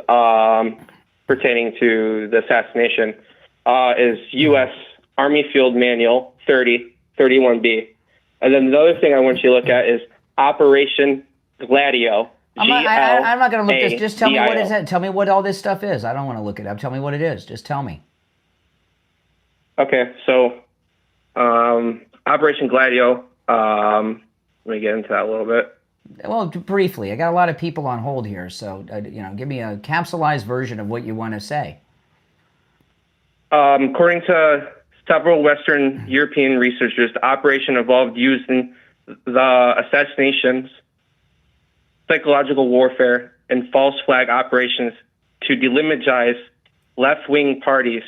pertaining to the assassination, is U.S. Army Field Manual 3031B. And then the other thing I want you to look at is Operation Gladio. I'm not going to look this. Just tell me what is that. Tell me what all this stuff is. I don't want to look it up. Tell me what it is. Just tell me. Okay, so Operation Gladio. Let me get into that a little bit. Well, briefly, I got a lot of people on hold here, so give me a capsulized version of what you want to say. According to several Western European researchers, the operation involved using the assassinations, psychological warfare, and false flag operations to delegitimize left-wing parties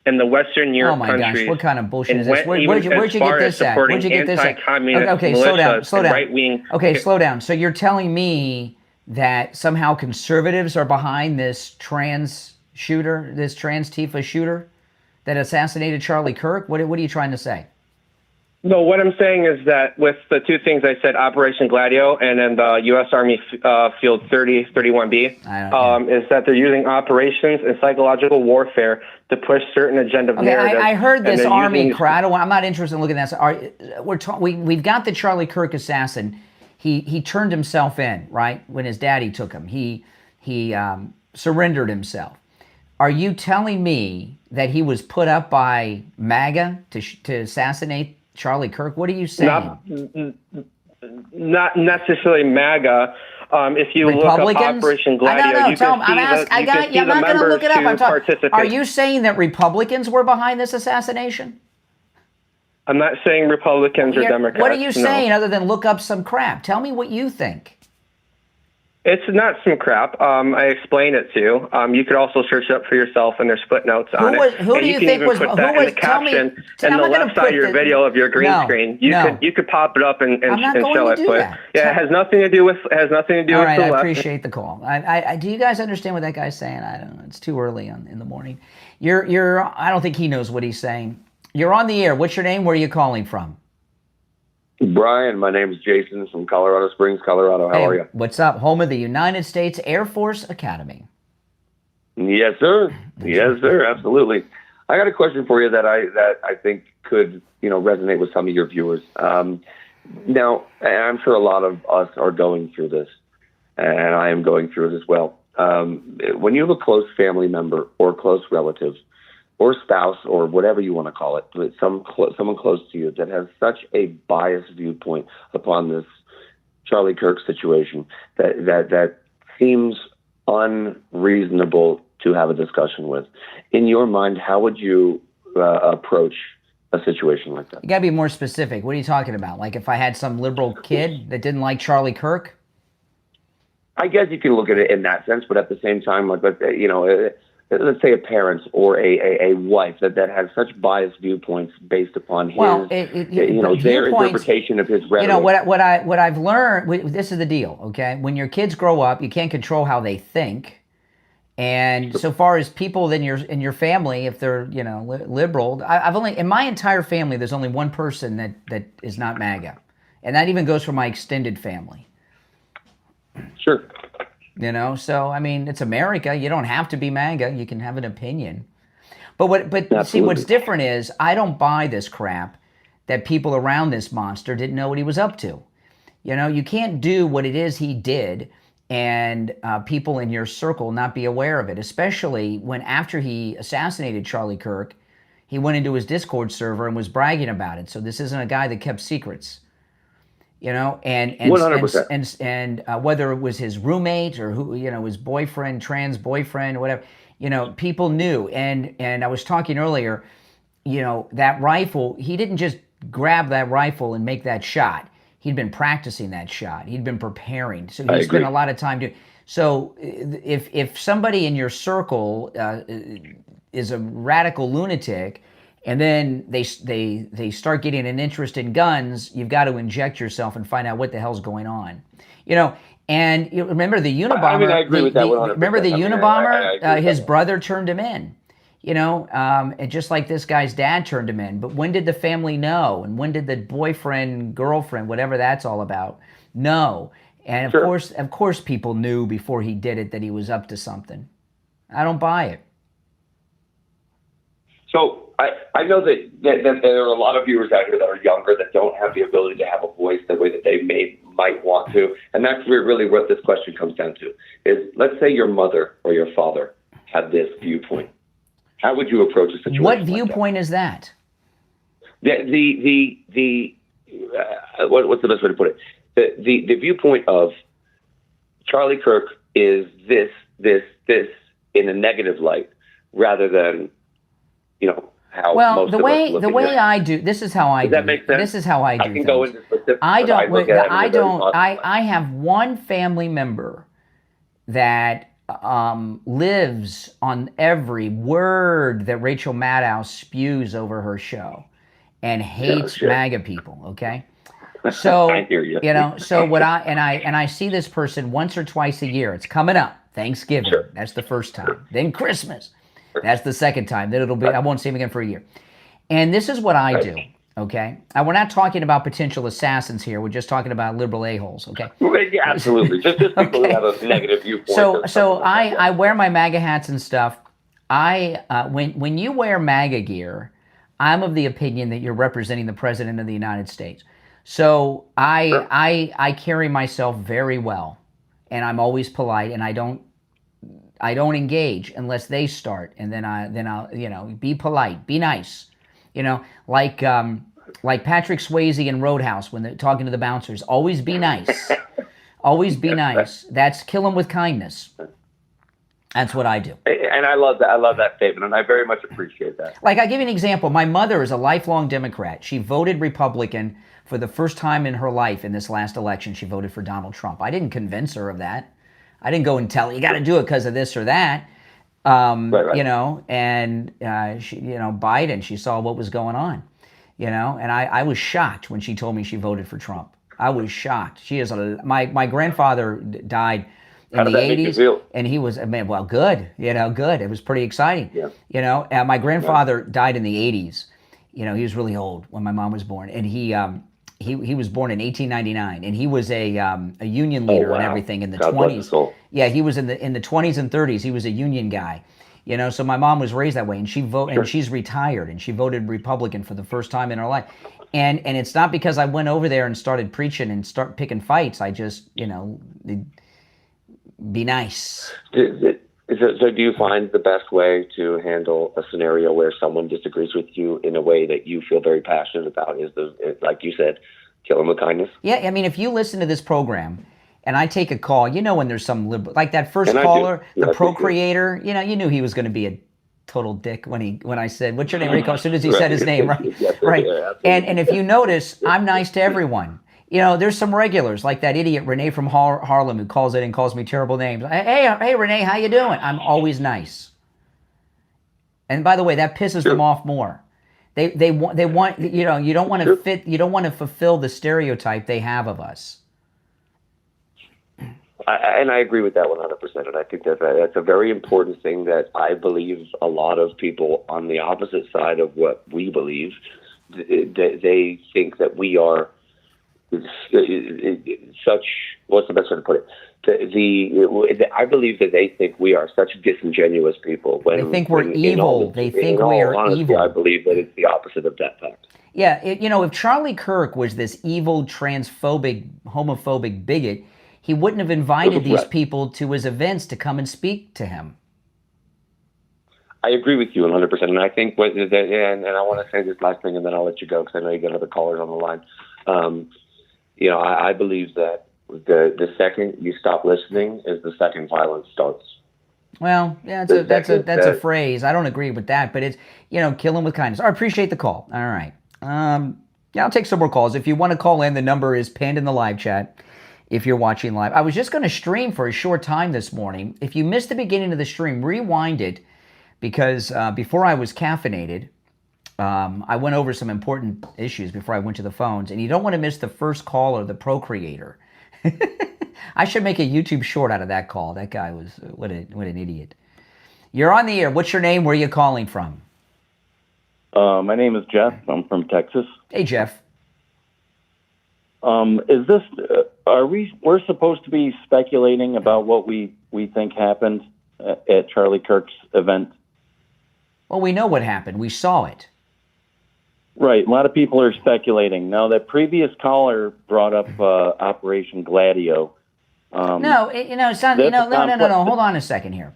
in the Western Europe countries. Oh my gosh, what kind of bullshit is this? Where'd you get this at? Where'd you get this at? Okay, slow down. Right-wing. Okay, slow down. So you're telling me that somehow conservatives are behind this trans Tifa shooter that assassinated Charlie Kirk? What are you trying to say? No, what I'm saying is that with the two things I said, Operation Gladio and then the U.S. Army Field 3031B, is that they're using operations and psychological warfare to push certain agenda narratives. I heard this Army crowd. I'm not interested in looking at that. We've got the Charlie Kirk assassin. He turned himself in, right, when his daddy took him. He surrendered himself. Are you telling me that he was put up by MAGA to assassinate Charlie Kirk? What are you saying? Not necessarily MAGA. If you look up Operation Gladio, you can see the members who participate. Are you saying that Republicans were behind this assassination? I'm not saying Republicans or Democrats. What are you saying other than look up some crap? Tell me what you think. It's not some crap. I explain it to you. You could also search it up for yourself, and there's footnotes on it. Who do you think was? Put that in the caption and the left side of your video of your green screen. You could pop it up and show it. But yeah, it has nothing to do with All right, the I left. appreciate the call. Do you guys understand what that guy's saying? I don't know. It's too early in the morning. I don't think he knows what he's saying. You're on the air. What's your name? Where are you calling from? Brian, my name is Jason from Colorado Springs, Colorado. How are you? What's up? Home of the United States Air Force Academy. Yes, sir. Yes, sir. Absolutely. I got a question for you that I think could resonate with some of your viewers. Now, I'm sure a lot of us are going through this, and I am going through it as well. When you have a close family member or close relative, or spouse, or whatever you want to call it, but someone close to you that has such a biased viewpoint upon this Charlie Kirk situation that seems unreasonable to have a discussion with. In your mind, how would you approach a situation like that? You got to be more specific. What are you talking about? Like if I had some liberal kid that didn't like Charlie Kirk? I guess you can look at it in that sense, but at the same time, let's say a parent or a wife that has such biased viewpoints based upon his, their interpretation of his rhetoric. What I've learned, this is the deal, okay? When your kids grow up, you can't control how they think. And so far as people in your family, if they're, liberal, I've only, in my entire family, there's only one person that is not MAGA. And that even goes for my extended family. Sure. So I mean, it's America. You don't have to be MAGA. You can have an opinion. But see, what's different is I don't buy this crap that people around this monster didn't know what he was up to. You can't do what it is he did and people in your circle not be aware of it, especially when after he assassinated Charlie Kirk, he went into his Discord server and was bragging about it. So this isn't a guy that kept secrets. And 100%. And whether it was his roommate or who, his boyfriend, trans boyfriend, or whatever, people knew. And I was talking earlier, that rifle, he didn't just grab that rifle and make that shot. He'd been practicing that shot. He'd been preparing. So he spent a lot of time doing. So if somebody in your circle is a radical lunatic, and then they start getting an interest in guns, you've got to inject yourself and find out what the hell's going on. And you remember the Unabomber? I mean, I agree with that 100%. Remember the I mean, Unabomber? I agree His with that. brother turned him in. You know, and just like this guy's dad turned him in. But when did the family know? And when did the boyfriend, girlfriend, whatever that's all about, know? And of course, people knew before he did it that he was up to something. I don't buy it. So I know that there are a lot of viewers out here that are younger that don't have the ability to have a voice the way that they might want to. And that's really what this question comes down to is, let's say your mother or your father had this viewpoint. How would you approach a situation? What viewpoint is that? What's the best way to put it? The viewpoint of Charlie Kirk is this in a negative light, rather than, you know, how most of us look the way at it. I do, this is how I do. Does that make sense? This is how I do. I can things. go into specifics. I have one family member that lives on every word that Rachel Maddow spews over her show and hates MAGA people, okay? So, I hear you. You know, so what I see this person once or twice a year. It's coming up. Thanksgiving, that's the first time. Then Christmas, that's the second time. Then it'll be, I won't see him again for a year. And this is what I do, okay? And we're not talking about potential assassins here. We're just talking about liberal a-holes, okay? Yeah, absolutely. Just people who have a negative viewpoint. So I wear my MAGA hats and stuff. When you wear MAGA gear, I'm of the opinion that you're representing the President of the United States. So I carry myself very well, and I'm always polite, and I don't engage unless they start, and then I'll you know, be polite, be nice, you know, like Patrick Swayze in Roadhouse when they're talking to the bouncers. Always be nice, always be nice. That's kill 'em with kindness. That's what I do. And I love that. I love that statement, and I very much appreciate that. Like, I'll give you an example. My mother is a lifelong Democrat. She voted Republican for the first time in her life in this last election. She voted for Donald Trump. I didn't convince her of that. I didn't go and tell her, you got to do it because of this or that. Right. You know, and she, you know, Biden, she saw what was going on, you know, and I was shocked when she told me she voted for Trump. I was shocked. She is my grandfather died in the 80s, and he was, man, well, good, you know, good. It was pretty exciting, you know. And my grandfather died in the 80s. You know, he was really old when my mom was born, and he was born in 1899, and he was a union leader and everything in the 20s. Yeah, he was in the 20s and 30s. He was a union guy, you know. So my mom was raised that way, and and she's retired, and she voted Republican for the first time in her life. And it's not because I went over there and started preaching and start picking fights. I just, you know, be nice. So do you find the best way to handle a scenario where someone disagrees with you in a way that you feel very passionate about is like you said, kill them with kindness? Yeah, I mean, if you listen to this program and I take a call, you know when there's some liberal, like that first caller, the procreator, you know, you knew he was going to be a total dick when I said, what's your name, Rico? As soon as he said his name, right? Right. And if you notice, I'm nice to everyone. You know, there's some regulars, like that idiot Renee from Harlem who calls in and calls me terrible names. Hey, Renee, how you doing? I'm always nice. And by the way, that pisses them off more. They want, you know, you don't want to fit, you don't want to fulfill the stereotype they have of us. And I agree with that 100%. And I think that's a very important thing that I believe a lot of people on the opposite side of what we believe, they think that we are such, what's the best way to put it? I believe that they think we are such disingenuous people. They think we're evil. They think we are evil. I believe that it's the opposite of that fact. Yeah, you know, if Charlie Kirk was this evil, transphobic, homophobic bigot, he wouldn't have invited these people to his events to come and speak to him. I agree with you 100%. And I think, and I want to say this last thing, and then I'll let you go because I know you got other callers on the line. You know, I believe that the second you stop listening is the second violence starts. Well, yeah, that's a phrase. I don't agree with that, but it's, you know, kill him with kindness. I appreciate the call. All right. Yeah, I'll take some more calls. If you want to call in, the number is pinned in the live chat if you're watching live. I was just going to stream for a short time this morning. If you missed the beginning of the stream, rewind it, because before I was caffeinated, I went over some important issues before I went to the phones, and you don't want to miss the first caller, the procreator. I should make a YouTube short out of that call. That guy was, what an idiot. You're on the air. What's your name? Where are you calling from? My name is Jeff. I'm from Texas. Hey, Jeff. Is this, we're supposed to be speculating about what we think happened at Charlie Kirk's event? Well, we know what happened. We saw it. Right. A lot of people are speculating. Now, that previous caller brought up Operation Gladio. No, it's not. No. Hold on a second here.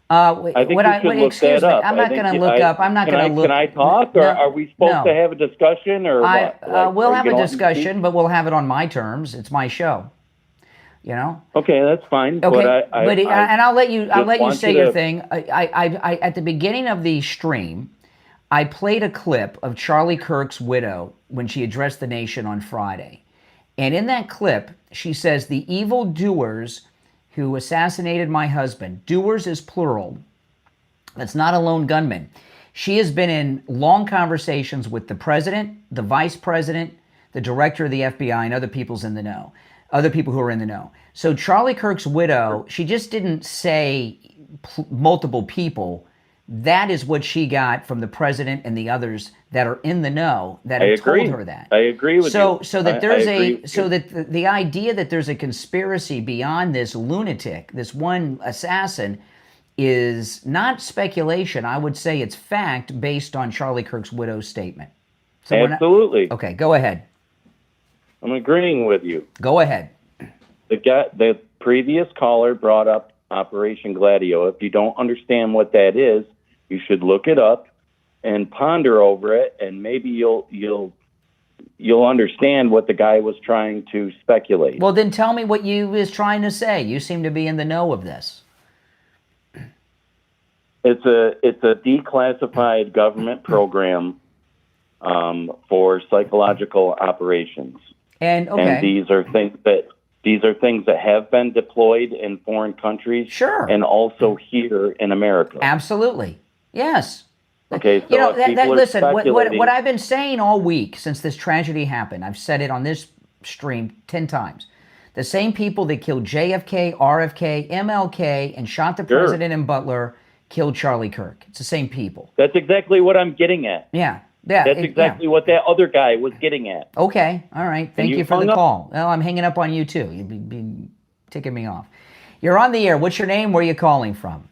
I think you should look that up. I'm not going to look up. I'm not going to look. Can I talk, or are we supposed to have a discussion, or what? We'll have a discussion, but we'll have it on my terms. It's my show. Okay, that's fine. Okay, but and I'll let you say your thing. I at the beginning of the stream, I played a clip of Charlie Kirk's widow when she addressed the nation on Friday, and in that clip, she says the evildoers who assassinated my husband. Doers is plural. That's not a lone gunman. She has been in long conversations with the president, the vice president, the director of the FBI, and other people who are in the know. So Charlie Kirk's widow, she just didn't say multiple people. That is what she got from the president and the others that are in the know that have told her that. I agree with you. So that there's the idea that there's a conspiracy beyond this lunatic, this one assassin, is not speculation. I would say it's fact based on Charlie Kirk's widow's statement. So absolutely. Okay, go ahead. I'm agreeing with you. Go ahead. The previous caller brought up Operation Gladio. If you don't understand what that is, you should look it up and ponder over it, and maybe you'll understand what the guy was trying to speculate. Well, then tell me what you was trying to say. You seem to be in the know of this. It's a declassified government program for psychological operations, and these are things that have been deployed in foreign countries, sure, and also here in America. Absolutely, yes. Okay, so listen. What I've been saying all week since this tragedy happened, I've said it on this stream 10 times. The same people that killed JFK, RFK, MLK, and shot the president in Butler killed Charlie Kirk. It's the same people. That's exactly what I'm getting at. Yeah. That's exactly what that other guy was getting at. Okay, all right. Thank you for the call. Well, I'm hanging up on you too. You've been ticking me off. You're on the air. What's your name? Where are you calling from?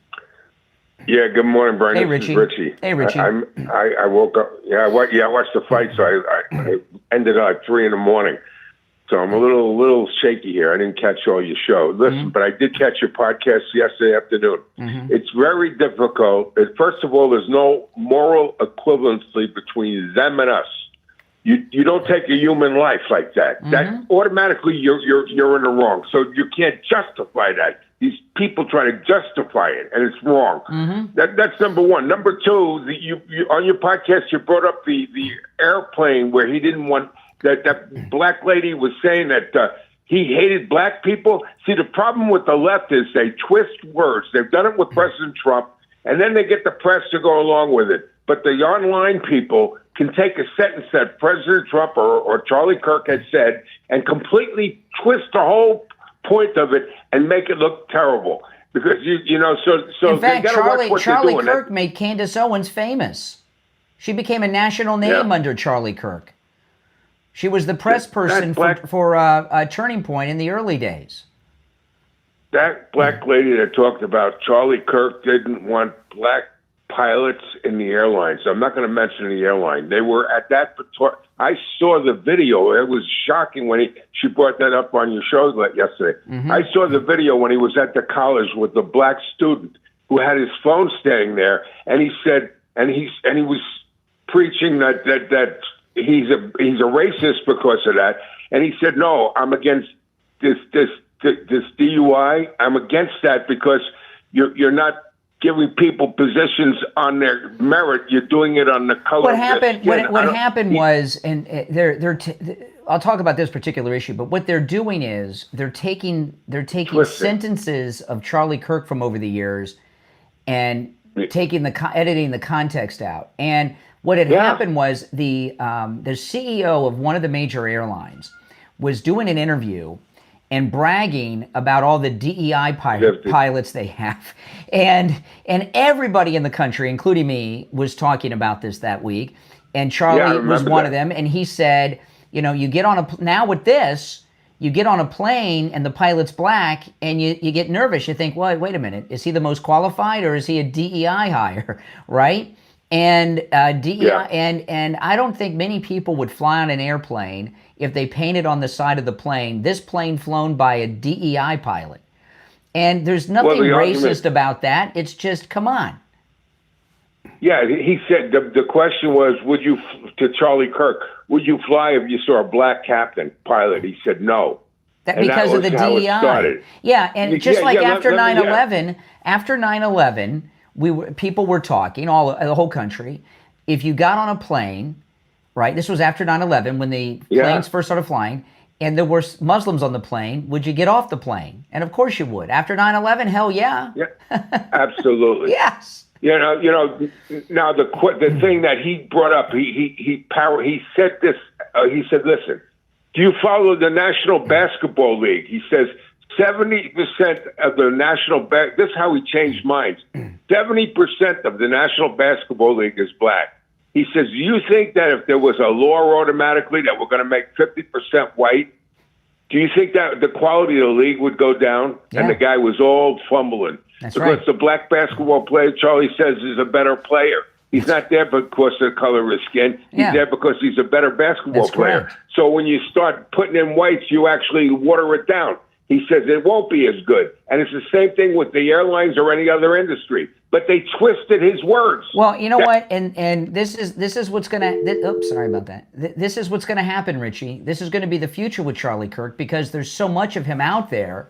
Yeah, good morning, Brian. Hey, This is Richie. Richie. Hey, Richie. I woke up. I watched the fight, so I ended up at 3 a.m. So I'm a little shaky here. I didn't catch all your show. Listen, but I did catch your podcast yesterday afternoon. It's very difficult. First of all, there's no moral equivalency between them and us. You don't take a human life like that. That automatically you're in the wrong. So you can't justify that. These people try to justify it, and it's wrong. That's number one. Number two, you on your podcast you brought up the airplane where he didn't want that black lady was saying that he hated black people. See, the problem with the left is they twist words. They've done it with President Trump, and then they get the press to go along with it. But the online people can take a sentence that President Trump or Charlie Kirk had said and completely twist the whole point of it and make it look terrible. Because, so in fact, Charlie Kirk made Candace Owens famous. She became a national name under Charlie Kirk. She was the press person for Turning Point in the early days. That black lady that talked about Charlie Kirk didn't want black pilots in the airline. So I'm not going to mention the airline. They were at that. I saw the video. It was shocking when she brought that up on your show yesterday. I saw the video when he was at the college with the black student who had his phone staying there, and he said, and he was preaching that he's a racist because of that. And he said, no, I'm against this DUI. I'm against that because you're not giving people positions on their merit. You're doing it on the color. What happened? What happened was, and I'll talk about this particular issue. But what they're doing is they're taking sentences of Charlie Kirk from over the years and editing the context out. And what had happened was the CEO of one of the major airlines was doing an interview, and bragging about all the DEI pilots they have. And everybody in the country, including me, was talking about this that week. And Charlie was one of them. And he said, you know, you get on now with this, you get on a plane and the pilot's black and you get nervous. You think, well, wait a minute, is he the most qualified or is he a DEI hire, right? And DEI, and I don't think many people would fly on an airplane if they painted on the side of the plane, this plane flown by a DEI pilot. And there's nothing racist about that. It's just, come on. Yeah, he said the question was, to Charlie Kirk, would you fly if you saw a black captain pilot? He said no. Because of the DEI. Yeah, and just after 9/11, after 9/11, people were talking, the whole country, if you got on a plane, right, this was after 9/11 when the planes first started flying, and there were Muslims on the plane, would you get off the plane? And of course you would. After 9/11, hell yeah. Yeah, absolutely. Yes. You know. Now the thing that he brought up, he said this. He said, "Listen, do you follow the National Basketball League?" He says 70% of the this is how he changed minds. 70% of the National Basketball League is black. He says, "Do you think that if there was a law automatically that we're going to make 50% white, do you think that the quality of the league would go down?" Yeah. And the guy was all fumbling. That's because right. The black basketball player, Charlie says, is a better player. He's not there because of the color of his skin. He's there because he's a better basketball player. Correct. So when you start putting in whites, you actually water it down. He says it won't be as good. And it's the same thing with the airlines or any other industry. But they twisted his words. Well, you know what? And this is what's going to... Oops, sorry about that. This is what's going to happen, Richie. This is going to be the future with Charlie Kirk because there's so much of him out there,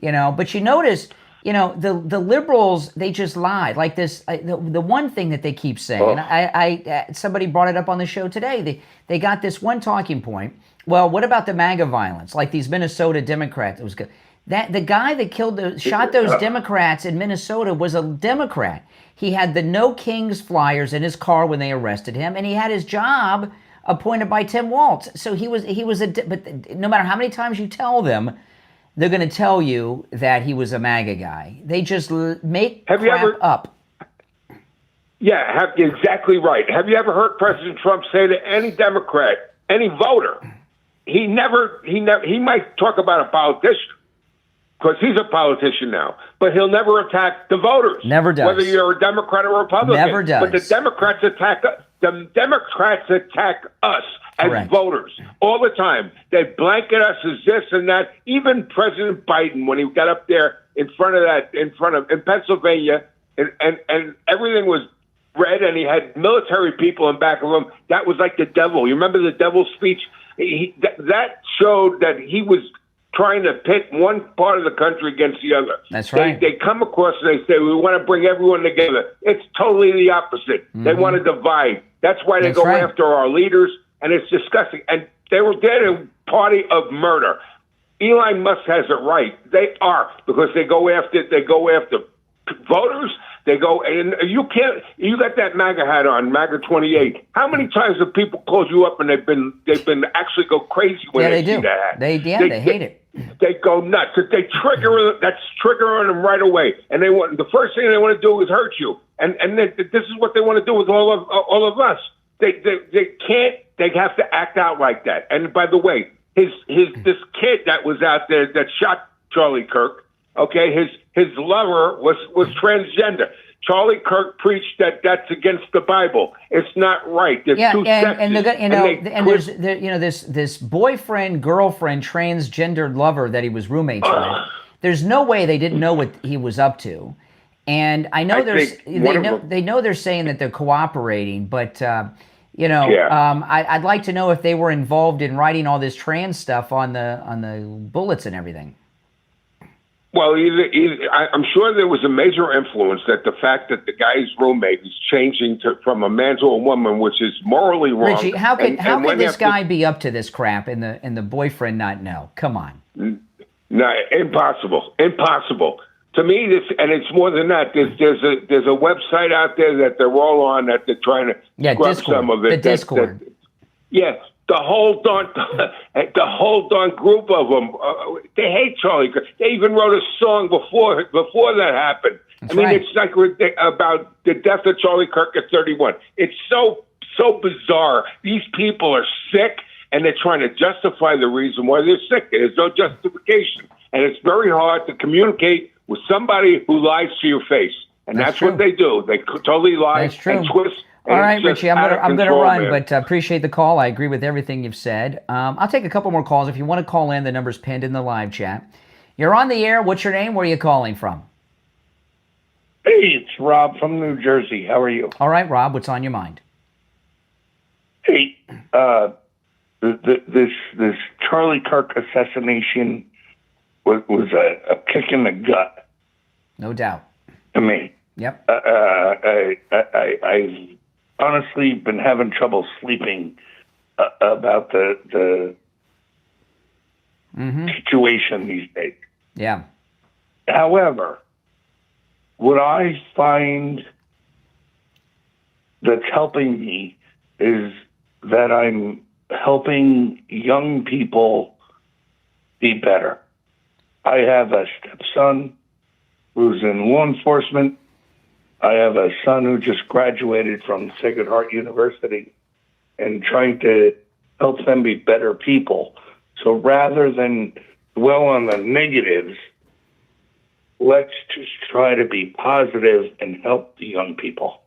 you know. But you notice... You know, the liberals, they just lied. Like this, the one thing that they keep saying, somebody brought it up on the show today. They got this one talking point. Well, what about the MAGA violence? Like these Minnesota Democrats. It was good. That the guy that shot those Democrats in Minnesota was a Democrat. He had the No Kings flyers in his car when they arrested him, and he had his job appointed by Tim Walz. So he was but no matter how many times you tell them, they're going to tell you that he was a MAGA guy. They just make crap up. Yeah, exactly right. Have you ever heard President Trump say to any Democrat, any voter, he might talk about a politician because he's a politician now, but he'll never attack the voters. Never does. Whether you're a Democrat or a Republican. Never does. But the Democrats attack us. The Democrats attack us as voters all the time. They blanket us as this and that. Even President Biden, when he got up there in Pennsylvania, and everything was red, and he had military people in back of him. That was like the devil. You remember the devil's speech? That showed that he was trying to pit one part of the country against the other. That's right. They come across and they say, we want to bring everyone together. It's totally the opposite. Mm-hmm. They want to divide. That's why they go after our leaders, and it's disgusting. And they were there to party of murder. Elon Musk has it right. They are, because they go after voters. They go, and you got that MAGA hat on, MAGA 28. How many times have people called you up and they've been actually go crazy when they see that hat? They hate it. They go nuts. That's triggering them right away. And the first thing they want to do is hurt you. And this is what they want to do with all of us. They can't. They have to act out like that. And by the way, this kid that was out there that shot Charlie Kirk. Okay, his lover was transgender. Charlie Kirk preached that that's against the Bible. It's not right. There's two sexes. There's this boyfriend, girlfriend, transgendered lover that he was roommates with. There's no way they didn't know what he was up to. And I know they know they're saying that they're cooperating, but I'd like to know if they were involved in writing all this trans stuff on the bullets and everything. Well, I'm sure there was a major influence that the fact that the guy's roommate is changing from a man to a woman, which is morally wrong. Richie, how could this guy be up to this crap and the boyfriend not know? Come on. No, impossible. To me, it's more than that. There's a website out there that they're all on that they're trying to scrub some of it. The Discord. Yes. the whole darn group of them, they hate Charlie Kirk. They even wrote a song before that happened. That's I mean, right. it's like about the death of Charlie Kirk at 31. It's so bizarre. These people are sick, and they're trying to justify the reason why they're sick. There's no justification, and it's very hard to communicate with somebody who lies to your face. And that's what they do. They totally lie and twist. All right, Richie, I'm going to run, man. but appreciate the call. I agree with everything you've said. I'll take a couple more calls. If you want to call in, the number's pinned in the live chat. You're on the air. What's your name? Where are you calling from? Hey, it's Rob from New Jersey. How are you? All right, Rob, what's on your mind? Hey, this Charlie Kirk assassination was a kick in the gut. No doubt. To me. Yep. I've honestly been having trouble sleeping about the situation these days. Yeah. However, what I find that's helping me is that I'm helping young people be better. I have a stepson who's in law enforcement. I have a son who just graduated from Sacred Heart University and trying to help them be better people. So rather than dwell on the negatives, let's just try to be positive and help the young people.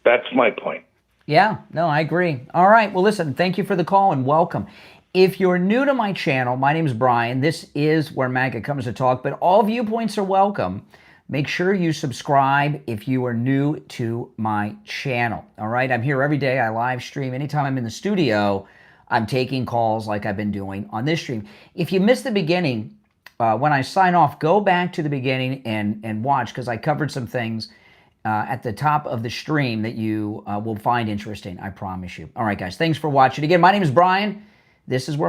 That's my point. Yeah, no, I agree. All right, well, listen, thank you for the call and welcome. If you're new to my channel, my name is Brian. This is where MAGA comes to talk, but all viewpoints are welcome. Make sure you subscribe if you are new to my channel. All right, I'm here every day. I live stream. Anytime I'm in the studio, I'm taking calls like I've been doing on this stream. If you missed the beginning, when I sign off, go back to the beginning and watch, because I covered some things at the top of the stream that you will find interesting, I promise you. All right, guys, thanks for watching. Again, my name is Brian. This is where